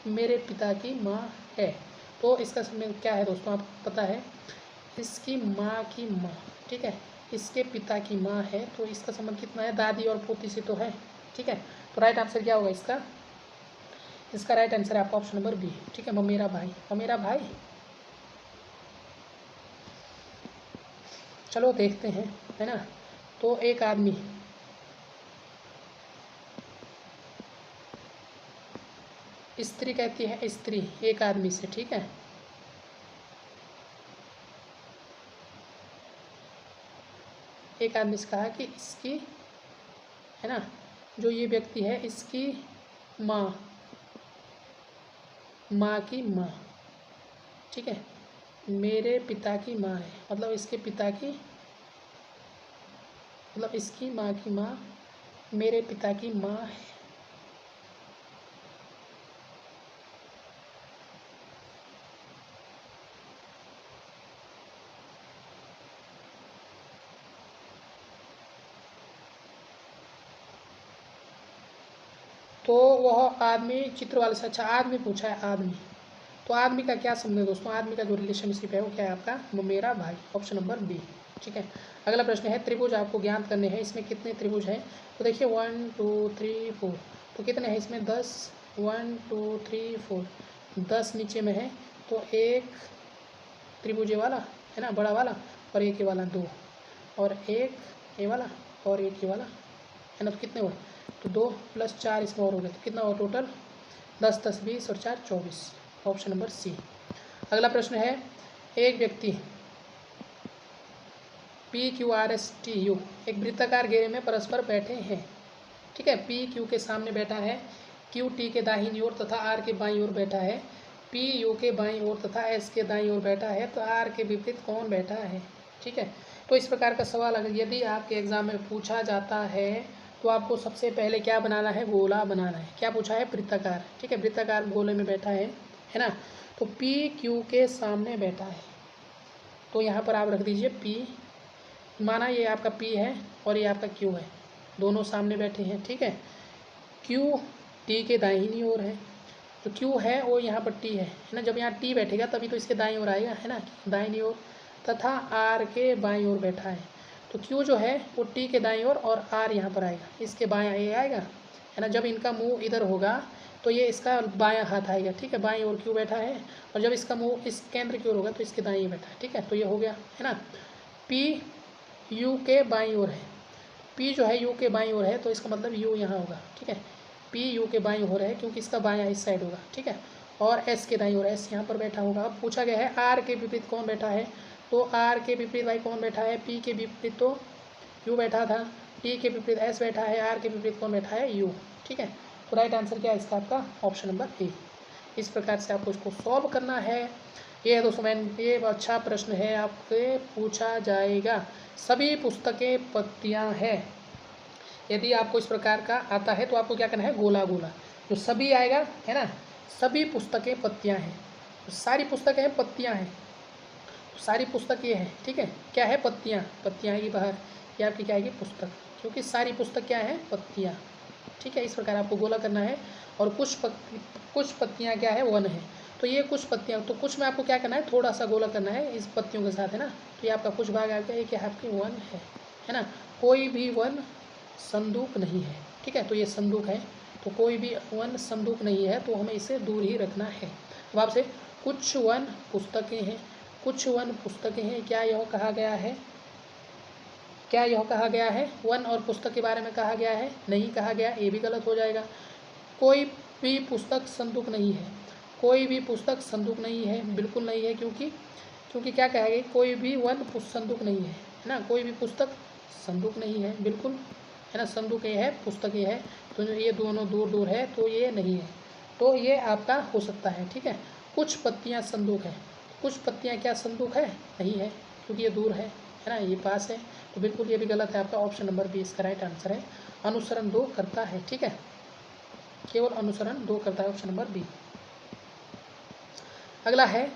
मेरे पिता की माँ है। तो इसका समय क्या है दोस्तों, आपको पता है, इसकी माँ की माँ, ठीक है, इसके पिता की माँ है, तो इसका संबंध कितना है, दादी और पोती से तो है, ठीक है। तो राइट आंसर क्या होगा इसका राइट आंसर है आपका ऑप्शन नंबर बी, ठीक है, ममेरा भाई। चलो देखते हैं, है ना। तो एक आदमी, स्त्री कहती है, स्त्री एक आदमी से, ठीक है, एक आदमी से कहा कि इसकी, है ना, जो ये व्यक्ति है इसकी माँ की माँ, ठीक है, मेरे पिता की माँ है, मतलब इसके पिता की, मतलब इसकी माँ की माँ मेरे पिता की माँ है। तो वह आदमी चित्र वाले से, अच्छा आदमी पूछा है, आदमी, तो आदमी का क्या संबंध है दोस्तों, आदमी का जो रिलेशनशिप है वो क्या है आपका, मेरा भाई, ऑप्शन नंबर बी, ठीक है। अगला प्रश्न है, त्रिभुज आपको ज्ञात करने हैं, इसमें कितने त्रिभुज हैं। तो देखिए 1 2 3 4, तो कितने हैं इसमें 10, 1 2 3 4, 10 नीचे में है। तो एक त्रिभुज ये वाला है ना, बड़ा वाला, और एक ये वाला 2, और एक ये वाला और एक ये वाला, है ना। तो कितने हुए, तो 2 + 4 इसमें और हो गए, तो कितना हुआ टोटल, 10 10 20 और 4 24, ऑप्शन नंबर सी। अगला प्रश्न है, एक व्यक्ति PQRSTU एक वृत्ताकार घेरे में परस्पर बैठे हैं, ठीक है। PQ के सामने बैठा है, QT के दाहिनी ओर तथा R के बाईं ओर बैठा है, PU के बाईं ओर तथा S के दाईं ओर बैठा है, तो R के विपरीत कौन बैठा है, ठीक है। तो इस प्रकार का सवाल अगर यदि आपके एग्जाम में पूछा जाता है तो आपको सबसे पहले क्या बनाना है, गोला बनाना है। क्या पूछा है, वृत्ताकार, ठीक है, वृत्ताकार गोले में बैठा है ना। तो PQ के सामने बैठा है, तो यहाँ पर आप रख दीजिए P, माना ये आपका P है और ये आपका Q है, दोनों सामने बैठे हैं, ठीक है। Q T के दाहिनी ओर है, जो Q है वो यहाँ पर T है ना। जब यहाँ T बैठेगा तभी तो इसके दाईं ओर आएगा, है ना, दाहिनी ओर, तथा R के बाईं ओर बैठा है। तो Q जो है वो T के दाईं ओर और R यहाँ पर आएगा, इसके बायां ये आएगा, है ना। जब इनका मुंह इधर होगा तो ये इसका बायां हाथ आएगा, ठीक है, बाईं ओर Q बैठा है, और जब इसका मुंह इस केंद्र की ओर होगा तो इसके दाईं बैठा है, ठीक है। तो ये हो गया, है ना। P U के बाईं ओर है, P जो है U के बाईं ओर है, तो इसका मतलब U यहाँ होगा, ठीक है। P U के बाईं ओर है क्योंकि इसका बायां इस साइड होगा, ठीक है, और S के दाईं ओर, S यहाँ पर बैठा होगा। अब पूछा गया है R के विपरीत कौन बैठा है, तो R के विपरीत भाई कौन बैठा है, P के विपरीत तो Q बैठा था, T के विपरीत S बैठा है, R के विपरीत कौन बैठा है, U, ठीक है। तो राइट आंसर क्या है इसका आपका, ऑप्शन नंबर ए। इस प्रकार से आपको इसको सॉल्व करना है। ये है दोस्तों ये अच्छा प्रश्न है, आपसे पूछा जाएगा। सभी पुस्तकें पत्तियाँ हैं, यदि आपको इस प्रकार का आता है तो आपको क्या करना है, गोला गोला, जो सभी आएगा, है ना, सभी पुस्तकें पत्तियाँ हैं, तो सारी पुस्तकें हैं पत्तियाँ हैं, तो सारी पुस्तक ये है, ठीक है, क्या है, पत्तियाँ आएगी बाहर, ये आपकी क्या आएगी, पुस्तक, क्योंकि सारी पुस्तक क्या है, पत्तियाँ, ठीक है। इस प्रकार आपको गोला करना है। और कुछ पत्तियाँ क्या है, वन है, तो ये कुछ पत्तियाँ, तो कुछ में आपको क्या करना है, थोड़ा सा गोला करना है इस पत्तियों के साथ, है ना। तो ये आपका कुछ भाग आ गया, ये क्या आपकी वन है ना। कोई भी वन संदूक नहीं है, ठीक है। तो ये संदूक है, तो कोई भी वन संदूक नहीं है, तो हमें इसे दूर ही रखना है। अब आपसे कुछ वन पुस्तकें हैं, कुछ वन पुस्तकें हैं, क्या यह कहा गया है, क्या यह कहा गया है, वन और पुस्तक के बारे में कहा गया है, नहीं कहा गया, ये भी गलत हो जाएगा। कोई भी पुस्तक संदूक नहीं है, कोई भी पुस्तक संदूक नहीं है, बिल्कुल नहीं है, क्योंकि क्या कहेगा, कोई भी वन संदूक नहीं है ना। कोई भी पुस्तक संदूक नहीं है, बिल्कुल, है ना। संदूक ये है, पुस्तक ये है, तो ये दोनों दूर दूर है, तो ये नहीं है, तो ये आपका हो सकता है, ठीक है। कुछ पत्तियाँ संदूक है, कुछ पत्तियाँ क्या संदूक है, नहीं है, क्योंकि ये दूर है ना, ये पास है, तो बिल्कुल ये भी गलत है। आपका ऑप्शन नंबर बी इसका राइट आंसर है। अनुसरण 2 करता है, ठीक है, केवल अनुसरण 2 करता है, ऑप्शन नंबर बी। अगला है,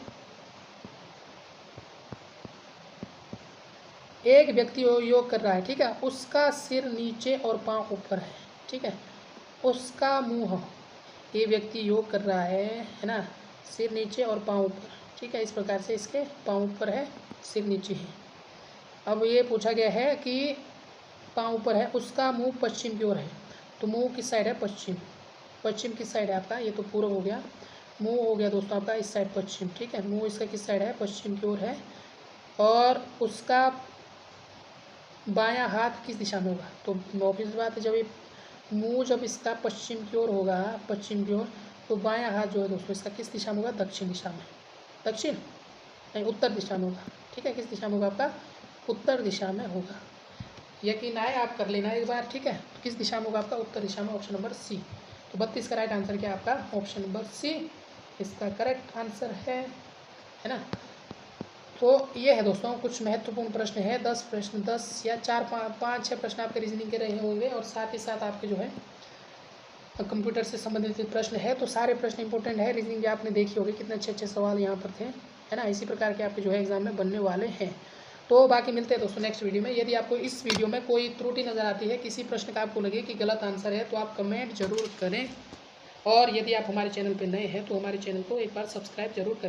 एक व्यक्ति योग कर रहा है, ठीक है, उसका सिर नीचे और पांव ऊपर है, ठीक है, उसका मुंह, ये व्यक्ति योग कर रहा है ना, सिर नीचे और पांव ऊपर, ठीक है, इस प्रकार से इसके पांव ऊपर है, सिर नीचे है। अब ये पूछा गया है कि पांव ऊपर है, उसका मुंह पश्चिम की ओर है, तो मुंह किस साइड है, पश्चिम, पश्चिम किस साइड है आपका, ये तो पूर्व हो गया, मुंह हो गया दोस्तों आपका इस साइड पश्चिम, ठीक है, मुंह इसका किस साइड है, पश्चिम की ओर है, और उसका बायां हाथ किस दिशा में होगा, तो ऑब्वियस बात है, जब ये मुंह जब इसका पश्चिम की ओर होगा, पश्चिम की ओर, तो बायां हाथ जो है दोस्तों इसका किस दिशा में होगा, दक्षिण दिशा में, दक्षिण नहीं उत्तर दिशा में होगा, ठीक है, किस दिशा में होगा आपका, उत्तर दिशा में होगा। यकीन आए आप कर लेना एक बार, ठीक है, तो किस दिशा में होगा आपका, उत्तर दिशा में, ऑप्शन नंबर सी। तो 32 का राइट आंसर क्या आपका, ऑप्शन नंबर सी इसका करेक्ट आंसर है ना। तो ये है दोस्तों कुछ महत्वपूर्ण प्रश्न है, 10 प्रश्न, 10 या 4 5 6 प्रश्न आपके रीजनिंग के रहे होंगे, और साथ ही साथ आपके जो है कंप्यूटर से संबंधित प्रश्न है, तो सारे प्रश्न इंपॉर्टेंट है। रीजनिंग भी आपने देखी होगी, कितने अच्छे अच्छे सवाल यहाँ पर थे, है ना, इसी प्रकार के आपके जो है एग्जाम में बनने वाले हैं। तो बाकी मिलते हैं दोस्तों नेक्स्ट वीडियो में। यदि आपको इस वीडियो में कोई त्रुटि नज़र आती है, किसी प्रश्न का आपको लगे कि गलत आंसर है, तो आप कमेंट जरूर करें, और यदि आप हमारे चैनल पर नए हैं तो हमारे चैनल को एक बार सब्सक्राइब जरूर करें।